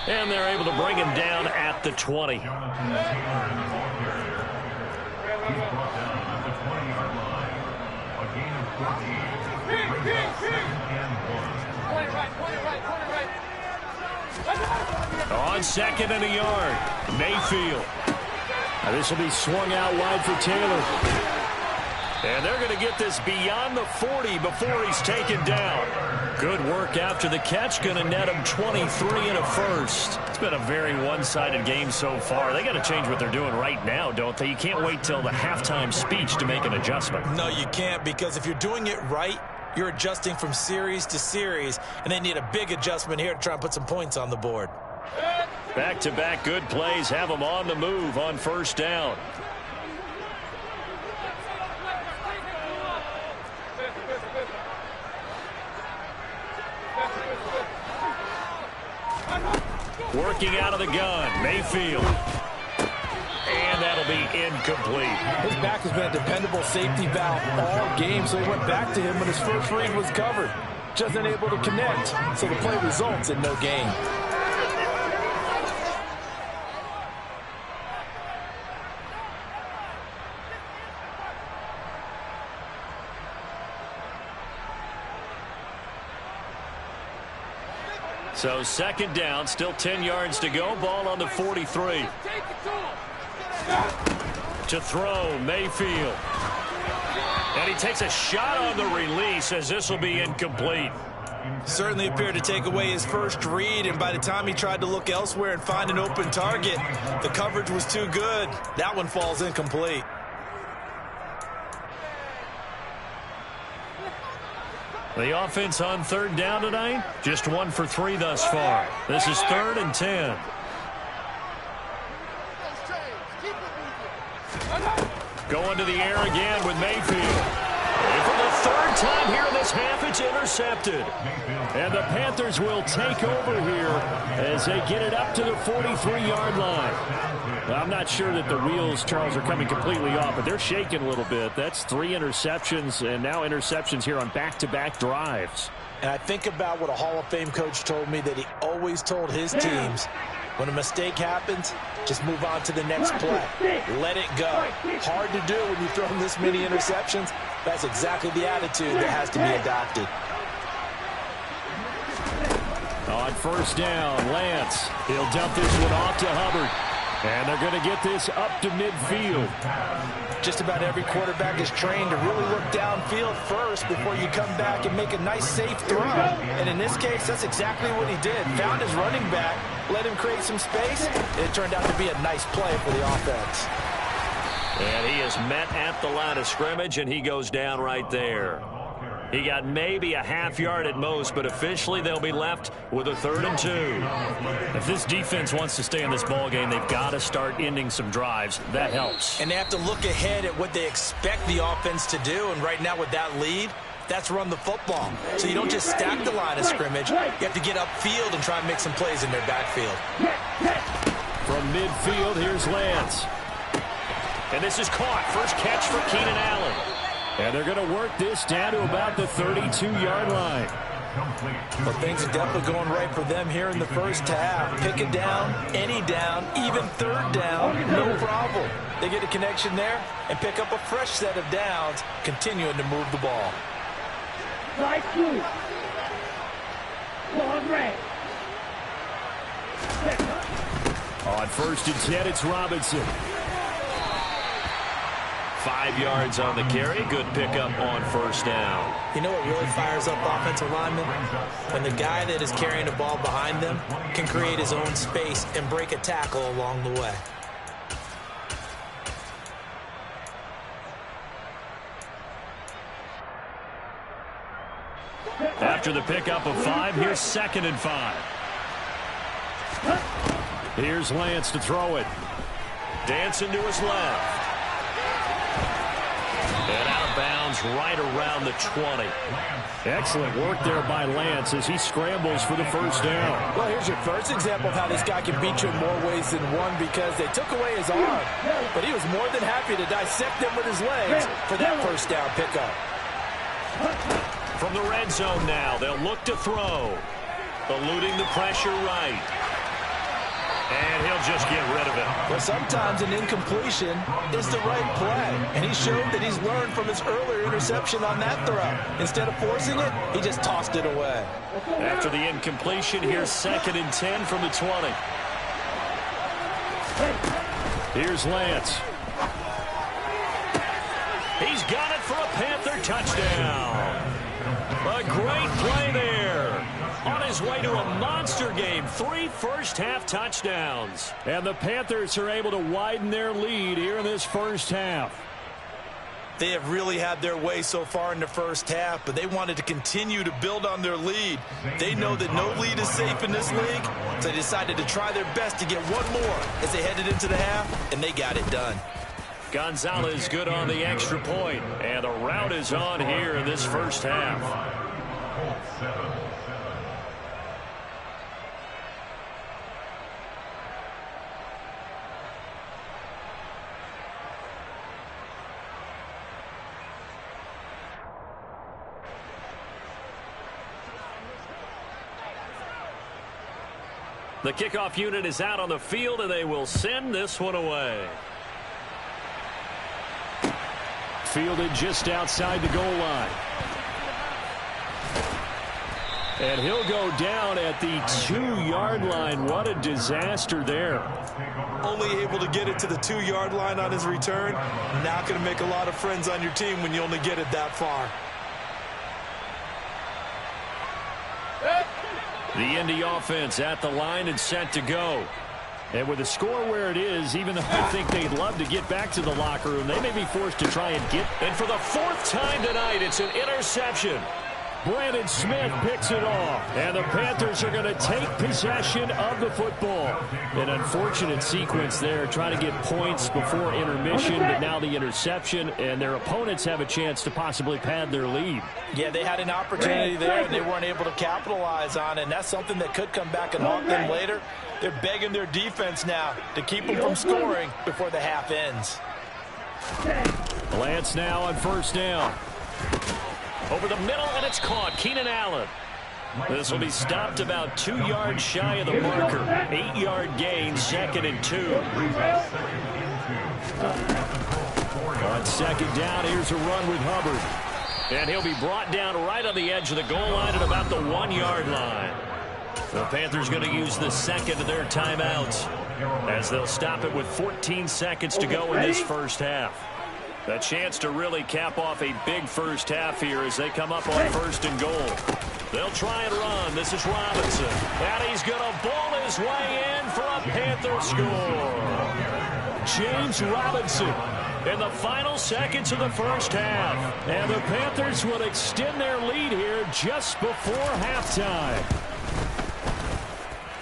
And they're able to bring him down at the 20. He's brought down at the 20-yard line. A gain of 14. Brings up 2nd and 1. On 2nd and a yard, Mayfield. Now this will be swung out wide for Taylor. And they're going to get this beyond the 40 before he's taken down. Good work after the catch. Going to net him 23 and a first. It's been a very one-sided game so far. They got to change what they're doing right now, don't they? You can't wait till the halftime speech to make an adjustment. No, you can't, because if you're doing it right, you're adjusting from series to series, and they need a big adjustment here to try and put some points on the board. Back-to-back good plays have them on the move on 1st down. Working out of the gun, Mayfield. And that'll be incomplete. His back has been a dependable safety valve all game, so he went back to him when his first read was covered. Just unable to connect, so the play results in no gain. So 2nd down, still 10 yards to go. Ball on the 43. To throw, Mayfield. And he takes a shot on the release as this will be incomplete. Certainly appeared to take away his first read, and by the time he tried to look elsewhere and find an open target, the coverage was too good. That one falls incomplete. The offense on third down tonight, just 1 for 3 thus far. This is 3rd and 10. Going to the air again with Mayfield. And for the 3rd time here in this half, it's intercepted. And the Panthers will take over here as they get it up to the 43-yard line. Well, I'm not sure that the wheels, Charles, are coming completely off, but they're shaking a little bit. That's 3 interceptions, and now interceptions here on back-to-back drives. And I think about what a Hall of Fame coach told me that he always told his teams, when a mistake happens, just move on to the next play. Let it go. Hard to do when you've thrown this many interceptions. That's exactly the attitude that has to be adopted. On first down, Lance. He'll dump this one off to Hubbard. And they're going to get this up to midfield. Just about every quarterback is trained to really look downfield first before you come back and make a nice, safe throw. And in this case, that's exactly what he did. Found his running back, let him create some space, and it turned out to be a nice play for the offense. And he is met at the line of scrimmage, and he goes down right there. He got maybe a half yard at most, but officially they'll be left with a 3rd and 2. If this defense wants to stay in this ball game, they've got to start ending some drives. That helps. And they have to look ahead at what they expect the offense to do, and right now with that lead, that's run the football. So you don't just stack the line of scrimmage. You have to get upfield and try and make some plays in their backfield. From midfield, here's Lance. And this is caught. First catch for Keenan Allen. And they're going to work this down to about the 32-yard line. Well, things are definitely going right for them here in the first half. Pick a down, any down, even 3rd down, no problem. They get a connection there and pick up a fresh set of downs, continuing to move the ball. Side 2. Long red. On 1st and 10, it's Robinson. 5 yards on the carry. Good pickup on first down. You know what really fires up offensive linemen? When the guy that is carrying the ball behind them can create his own space and break a tackle along the way. After the pickup of 5, here's 2nd and 5. Here's Lance to throw it. Dancing to his left. And out of bounds right around the 20. Excellent work there by Lance as he scrambles for the first down. Well, here's your first example of how this guy can beat you in more ways than one, because they took away his arm, but he was more than happy to dissect them with his legs for that first down pickup. From the red zone now, they'll look to throw. Eluding the pressure right. And he'll just get rid of it. Well, sometimes an incompletion is the right play. And he showed that he's learned from his earlier interception on that throw. Instead of forcing it, he just tossed it away. After the incompletion, here's 2nd and 10 from the 20. Here's Lance. He's got it for a Panther touchdown. A great play there. On his way to a monster game, 3 first-half touchdowns. And the Panthers are able to widen their lead here in this first half. They have really had their way so far in the first half, but they wanted to continue to build on their lead. They know that no lead is safe in this league, so they decided to try their best to get one more as they headed into the half, and they got it done. Gonzalez good on the extra point, and the route is on here in this first half. The kickoff unit is out on the field, and they will send this one away. Fielded just outside the goal line. And he'll go down at the 2-yard line. What a disaster there. Only able to get it to the 2-yard line on his return. Not going to make a lot of friends on your team when you only get it that far. The Indy offense at the line and set to go. And with the score where it is, even though I think they'd love to get back to the locker room, they may be forced to try and get. And for the 4th time tonight, it's an interception. Brandon Smith picks it off. And the Panthers are going to take possession of the football. An unfortunate sequence there, trying to get points before intermission, but now the interception, and their opponents have a chance to possibly pad their lead. Yeah, they had an opportunity there, and they weren't able to capitalize on it, and that's something that could come back and haunt them later. They're begging their defense now to keep them from scoring before the half ends. Lance now on 1st down. Over the middle, and it's caught. Keenan Allen. This will be stopped about 2 yards shy of the marker. 8-yard gain, 2nd and 2. On 2nd down, here's a run with Hubbard. And he'll be brought down right on the edge of the goal line at about the 1-yard line. The Panthers going to use the 2nd of their timeouts as they'll stop it with 14 seconds to go in this first half. A chance to really cap off a big first half here as they come up on 1st and goal. They'll try and run. This is Robinson. And he's going to ball his way in for a Panther score. James Robinson in the final seconds of the first half. And the Panthers will extend their lead here just before halftime.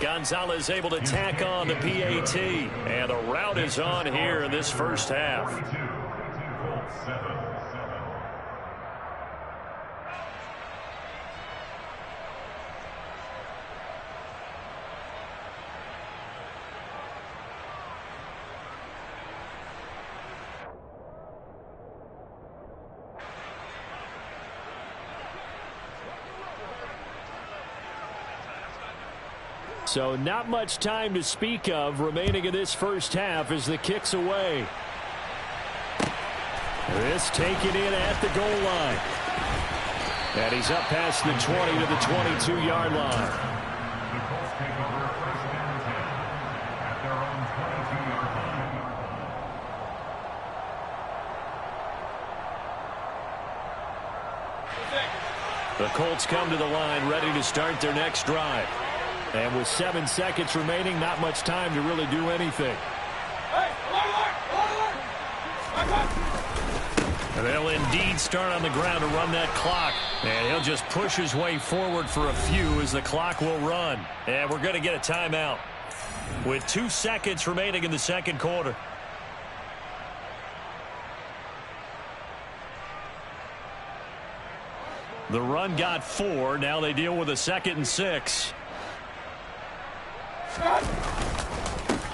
Gonzalez able to tack on the PAT. And the route is on here in this first half. So not much time to speak of remaining in this first half as the kick's away. This taken in at the goal line. And he's up past the 20 to the 22-yard line. The Colts take over 1st and 10 at their own 22-yard line. The Colts come to the line ready to start their next drive. And with 7 seconds remaining, not much time to really do anything. And they'll indeed start on the ground to run that clock. And he'll just push his way forward for a few as the clock will run. And we're going to get a timeout with 2 seconds remaining in the second quarter. The run got 4. Now they deal with a 2nd and 6.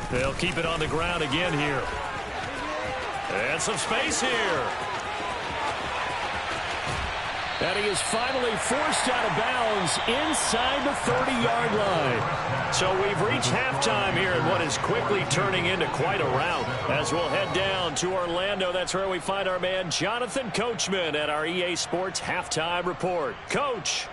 They'll keep it on the ground again here. And some space here. And he is finally forced out of bounds inside the 30-yard line. So we've reached halftime here in what is quickly turning into quite a rout. As we'll head down to Orlando, that's where we find our man Jonathan Coachman at our EA Sports Halftime Report. Coach.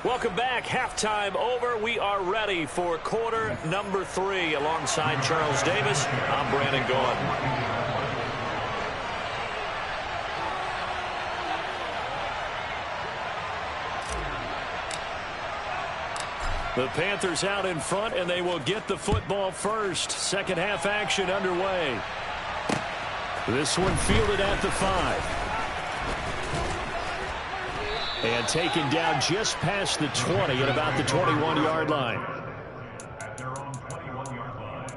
Welcome back. Halftime over. We are ready for quarter number 3. Alongside Charles Davis, I'm Brandon Gaughan. The Panthers out in front, and they will get the football first. Second half action underway. This one fielded at the 5. And taken down just past the 20 at about the 21-yard line. At their own 21-yard line.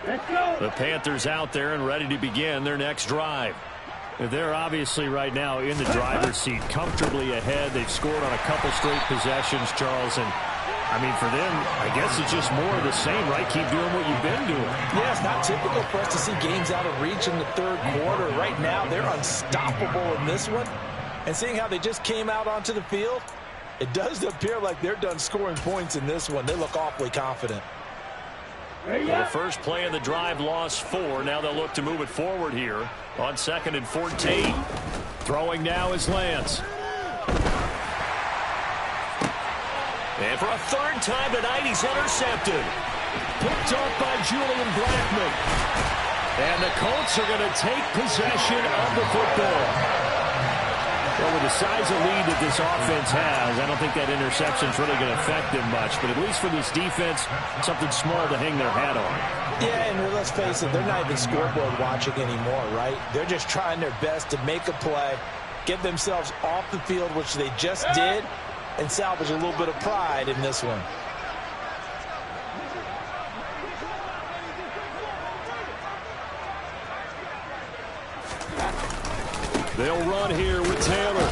Let's go. The Panthers out there and ready to begin their next drive. They're obviously right now in the driver's seat, comfortably ahead. They've scored on a couple straight possessions, Charles, and I mean, for them, I guess it's just more of the same, right? Keep doing what you've been doing. Yeah, it's not typical for us to see games out of reach in the third quarter. Right now, they're unstoppable in this one. And seeing how they just came out onto the field, it does appear like they're done scoring points in this one. They look awfully confident. Well, the first play of the drive lost 4. Now they'll look to move it forward here on 2nd and 14. Throwing now is Lance. And for a third time tonight, he's intercepted. Picked off by Julian Blackman. And the Colts are going to take possession of the football. Well, with the size of lead that this offense has, I don't think that interception's really going to affect them much. But at least for this defense, something small to hang their hat on. Yeah, and let's face it, they're not even scoreboard watching anymore, right? They're just trying their best to make a play, get themselves off the field, which they just did, and salvage a little bit of pride in this one. They'll run here with Taylor.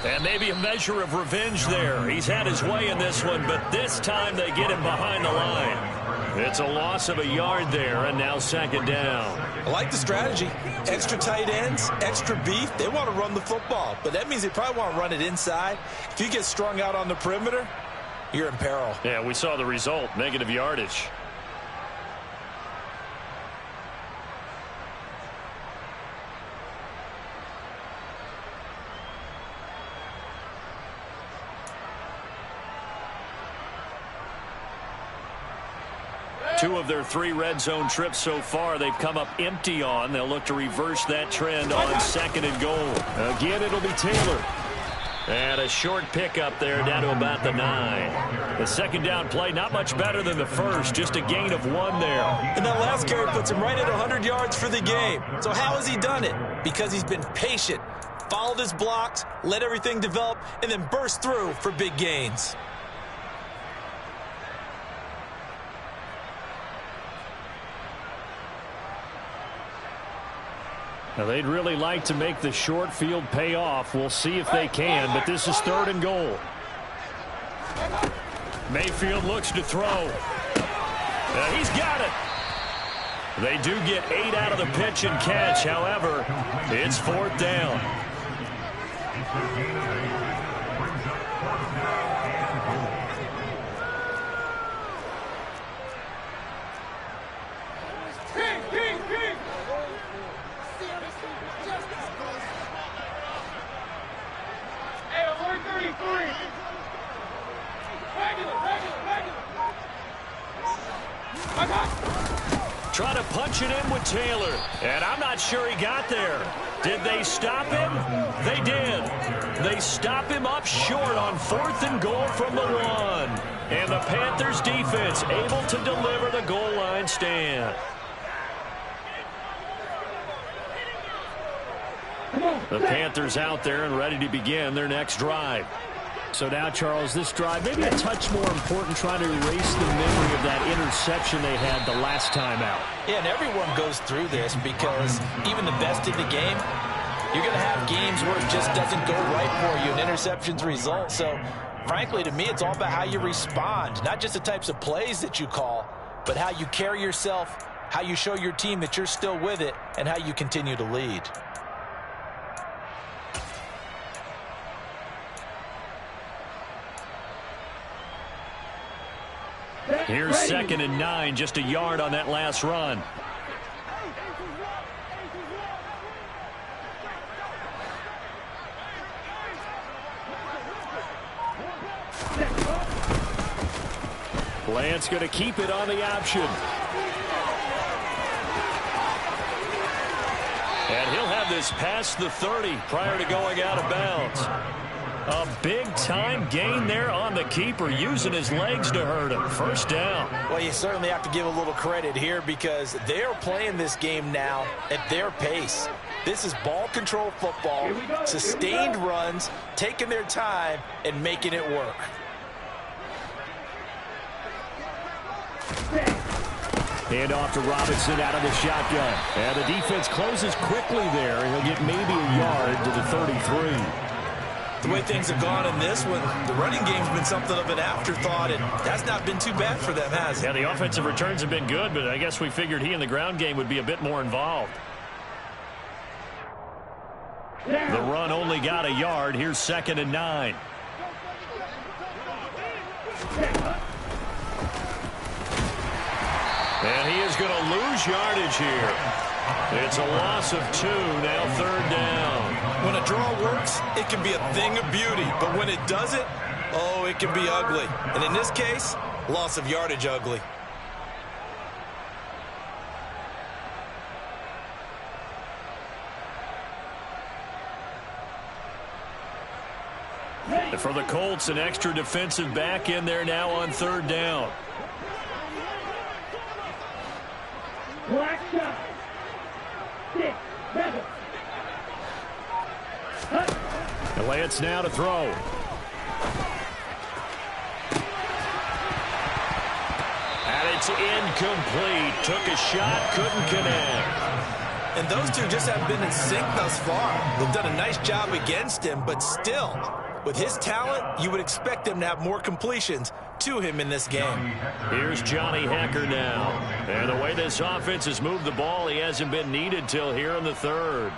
And maybe a measure of revenge there. He's had his way in this one, but this time they get him behind the line. It's a loss of a yard there, and now 2nd down. I like the strategy. Extra tight ends, extra beef. They want to run the football, but that means they probably want to run it inside. If you get strung out on the perimeter, you're in peril. Yeah, we saw the result, negative yardage. Two of their 3 red zone trips so far, they've come up empty on. They'll look to reverse that trend on 2nd and goal. Again, it'll be Taylor. And a short pickup there down to about the 9. The 2nd down play, not much better than the first, just a gain of 1 there. And that last carry puts him right at 100 yards for the game. So how has he done it? Because he's been patient, followed his blocks, let everything develop, and then burst through for big gains. Now, they'd really like to make the short field pay off. We'll see if they can, but this is 3rd and goal. Mayfield looks to throw. He's got it. They do get 8 out of the pitch and catch. However, it's 4th down. Trying to punch it in with Taylor. And I'm not sure he got there. Did they stop him? They did. They stop him up short on 4th and goal from the 1. And the Panthers defense able to deliver the goal line stand. The Panthers out there and ready to begin their next drive. So now, Charles, this drive maybe a touch more important, trying to erase the memory of that interception they had the last time out. Yeah, and everyone goes through this because even the best in the game, you're going to have games where it just doesn't go right for you, and interceptions result. So, frankly, to me, it's all about how you respond, not just the types of plays that you call, but how you carry yourself, how you show your team that you're still with it, and how you continue to lead. Here's 2nd and 9, just a yard on that last run. Lance going to keep it on the option. And he'll have this past the 30 prior to going out of bounds. A big-time gain there on the keeper, using his legs to hurt him. 1st down. Well, you certainly have to give a little credit here because they're playing this game now at their pace. This is ball control football, sustained runs, taking their time, and making it work. Hand off to Robinson out of the shotgun. And the defense closes quickly there. He'll get maybe a yard to the 33. The way things have gone in this one, the running game's been something of an afterthought, and that's not been too bad for them, has it? Yeah, the offensive returns have been good, but I guess we figured he in the ground game would be a bit more involved. The run only got a yard. Here's 2nd and 9. And he is going to lose yardage here. It's a loss of 2, now 3rd down. When a draw works, it can be a thing of beauty. But when it doesn't, oh, it can be ugly. And in this case, loss of yardage ugly. And for the Colts, an extra defensive back in there now on 3rd down. Wk7. 6, 7. Lance now to throw. And it's incomplete. Took a shot, couldn't connect. And those two just haven't been in sync thus far. They've done a nice job against him, but still, with his talent, you would expect him to have more completions to him in this game. Here's Johnny Hecker now. And the way this offense has moved the ball, he hasn't been needed till here in the 3rd.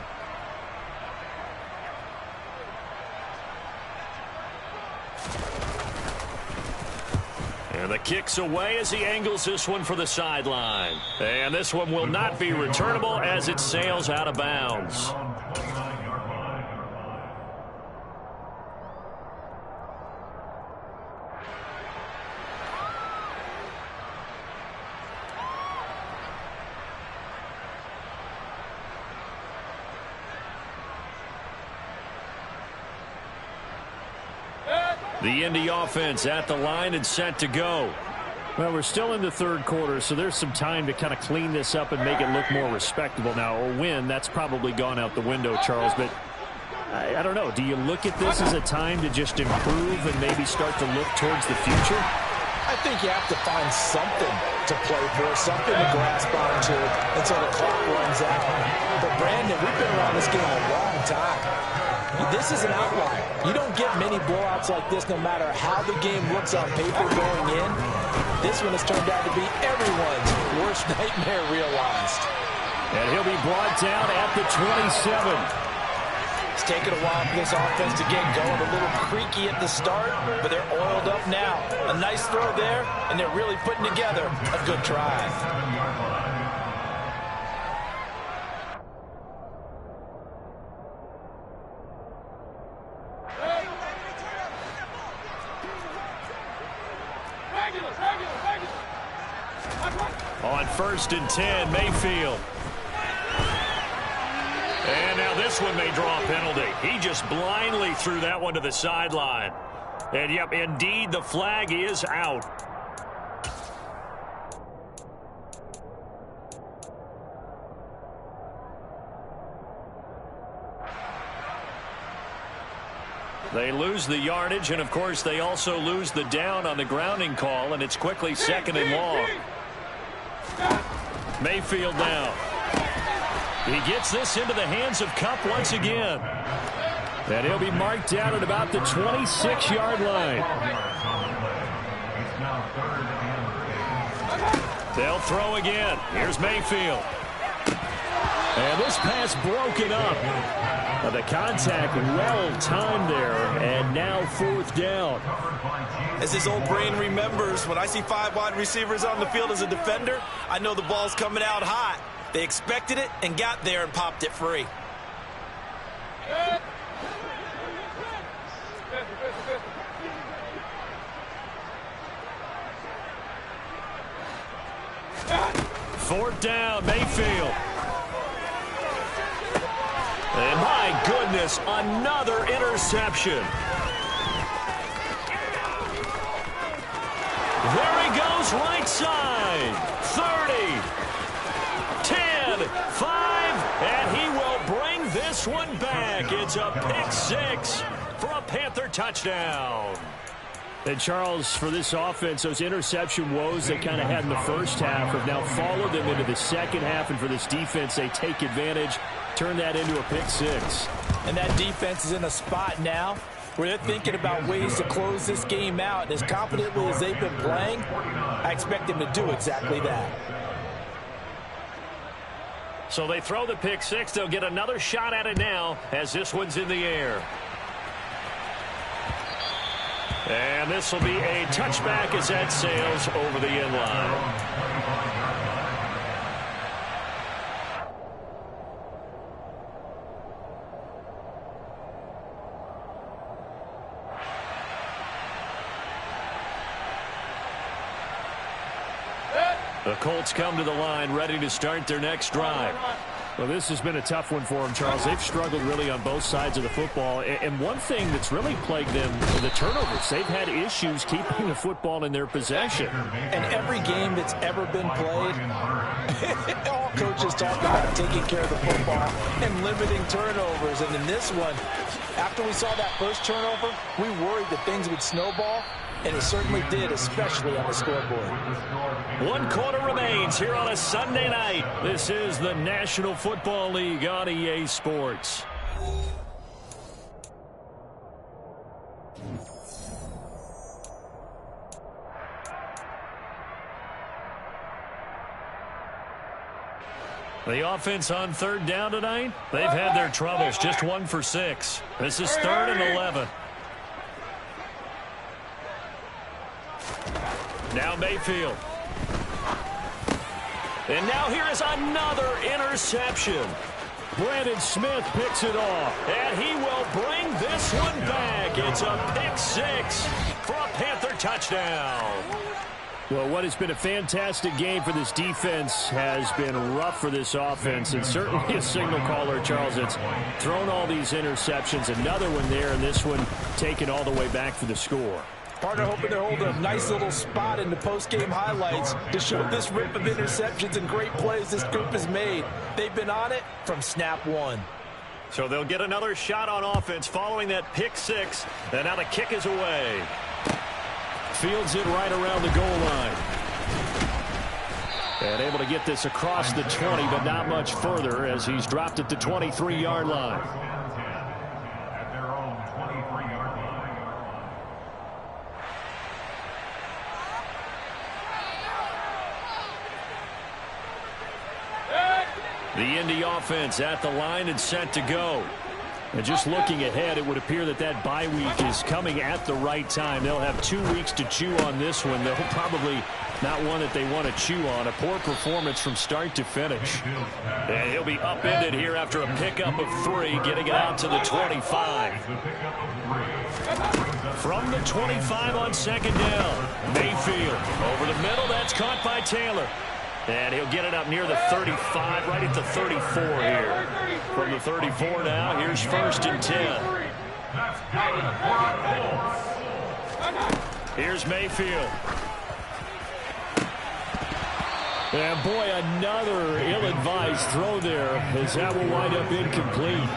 And the kick's away as he angles this one for the sideline. And this one will not be returnable as it sails out of bounds. The Indy offense at the line and set to go. Well, we're still in the 3rd quarter, so there's some time to kind of clean this up and make it look more respectable. Now, a win, that's probably gone out the window, Charles, but I don't know. Do you look at this as a time to just improve and maybe start to look towards the future? I think you have to find something to play for, something to grasp onto until the clock runs out. But, Brandon, we've been around this game a long time. This is an outlier. You don't get many blowouts like this no matter how the game looks on paper going in. This one has turned out to be everyone's worst nightmare realized. And he'll be brought down at the 27. It's taken a while for this offense to get going. A little creaky at the start, but they're oiled up now. A nice throw there, and they're really putting together a good drive. On 1st and 10, Mayfield. And now this one may draw a penalty. He just blindly threw that one to the sideline. And, yep, indeed, the flag is out. They lose the yardage, and, of course, they also lose the down on the grounding call, and it's quickly 2nd and long. Mayfield now. He gets this into the hands of Kupp once again. And he'll be marked down at about the 26-yard line. They'll throw again. Here's Mayfield. And this pass broken up. The contact well-timed there, and now 4th down. As his old brain remembers, when I see 5 wide receivers on the field as a defender, I know the ball's coming out hot. They expected it and got there and popped it free. Fourth down, Mayfield. And my goodness, another interception. There he goes, right side. 30, 10, 5, and he will bring this one back. It's a pick 6 for a Panther touchdown. And Charles, for this offense, those interception woes they kind of had in the first half have now followed them into the second half. And for this defense, they take advantage, turn that into a pick six. And that defense is in a spot now where they're thinking about ways to close this game out. And as confidently as they've been playing, I expect them to do exactly that. So they throw the pick six. They'll get another shot at it now as this one's in the air. And this will be a touchback as that sails over the end line. The Colts come to the line, ready to start their next drive. Well, this has been a tough one for them, Charles. They've struggled really on both sides of the football. And one thing that's really plagued them are the turnovers. They've had issues keeping the football in their possession. And every game that's ever been played, all coaches talk about taking care of the football and limiting turnovers. And in this one, after we saw that first turnover, we worried that things would snowball. And it certainly did, especially on the scoreboard. 1 quarter remains here on a Sunday night. This is the National Football League on EA Sports. The offense on third down tonight, they've had their troubles. Just 1 for 6. This is 3rd and 11. Now Mayfield. And now here is another interception. Brandon Smith picks it off. And he will bring this one back. It's a pick six for a Panther touchdown. Well, what has been a fantastic game for this defense has been rough for this offense. And certainly a signal caller, Charles, it's thrown all these interceptions. Another one there, and this one taken all the way back for the score. Partner hoping to hold a nice little spot in the post-game highlights to show this rip of interceptions and great plays this group has made. They've been on it from snap one. So they'll get another shot on offense following that pick six. And now the kick is away. Fields it right around the goal line. And able to get this across the 20, but not much further as he's dropped at the 23-yard line. At their own 23-yard line. The Indy offense at the line and set to go. And just looking ahead, it would appear that that bye week is coming at the right time. They'll have 2 weeks to chew on this one. They'll probably not one that they want to chew on. A poor performance from start to finish. And he'll be upended here after a pickup of 3, getting it out to the 25. From the 25 on second down. Mayfield over the middle. That's caught by Taylor. And he'll get it up near the 35, right at the 34 here. From the 34 now, here's 1st and 10. Here's Mayfield. And boy, another ill-advised throw there, as that will wind up incomplete.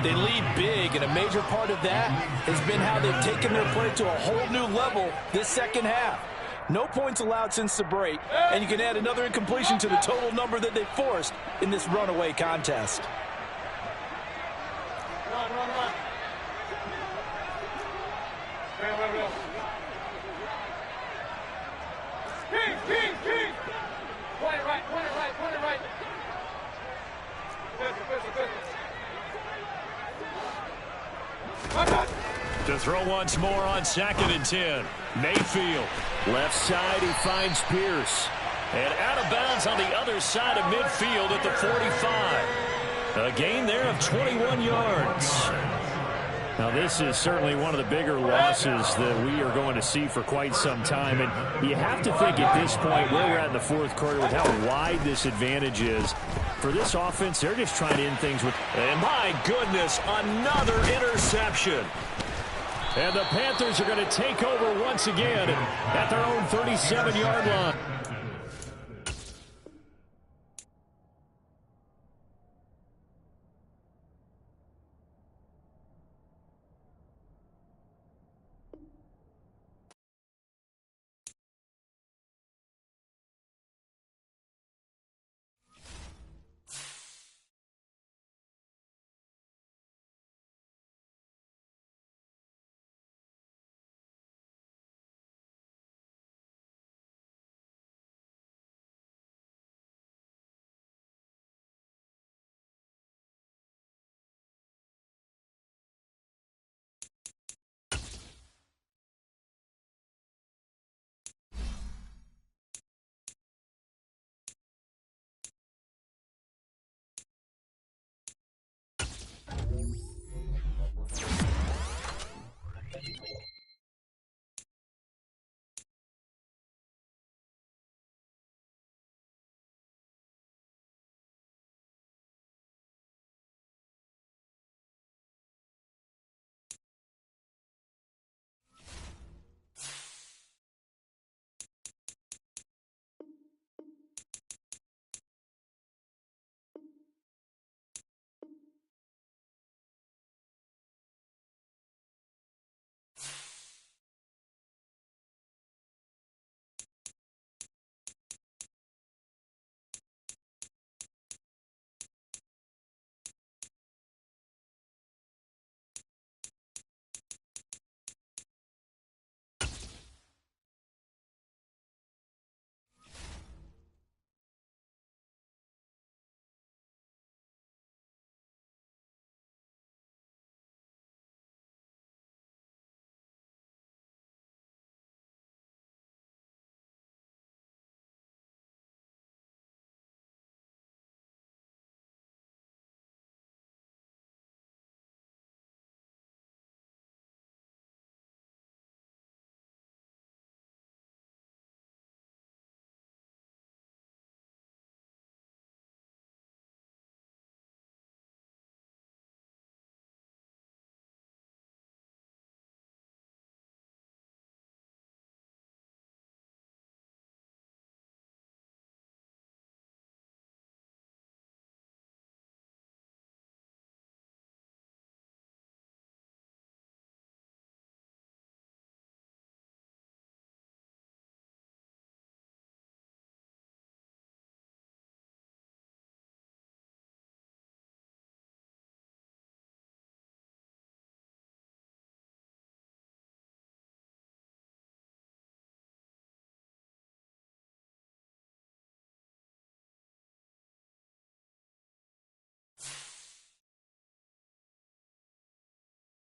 They lead big, and a major part of that has been how they've taken their play to a whole new level this second half. No points allowed since the break, and you can add another incompletion to the total number that they forced in this runaway contest. To throw once more on 2nd and 10. Mayfield. Left side, he finds Pierce. And out of bounds on the other side of midfield at the 45. A gain there of 21 yards. Now, this is certainly one of the bigger losses that we are going to see for quite some time. And you have to think at this point, where we're at in the 4th quarter, with how wide this advantage is, for this offense, they're just trying to end things with... And my goodness, another interception. And the Panthers are going to take over once again at their own 37-yard line.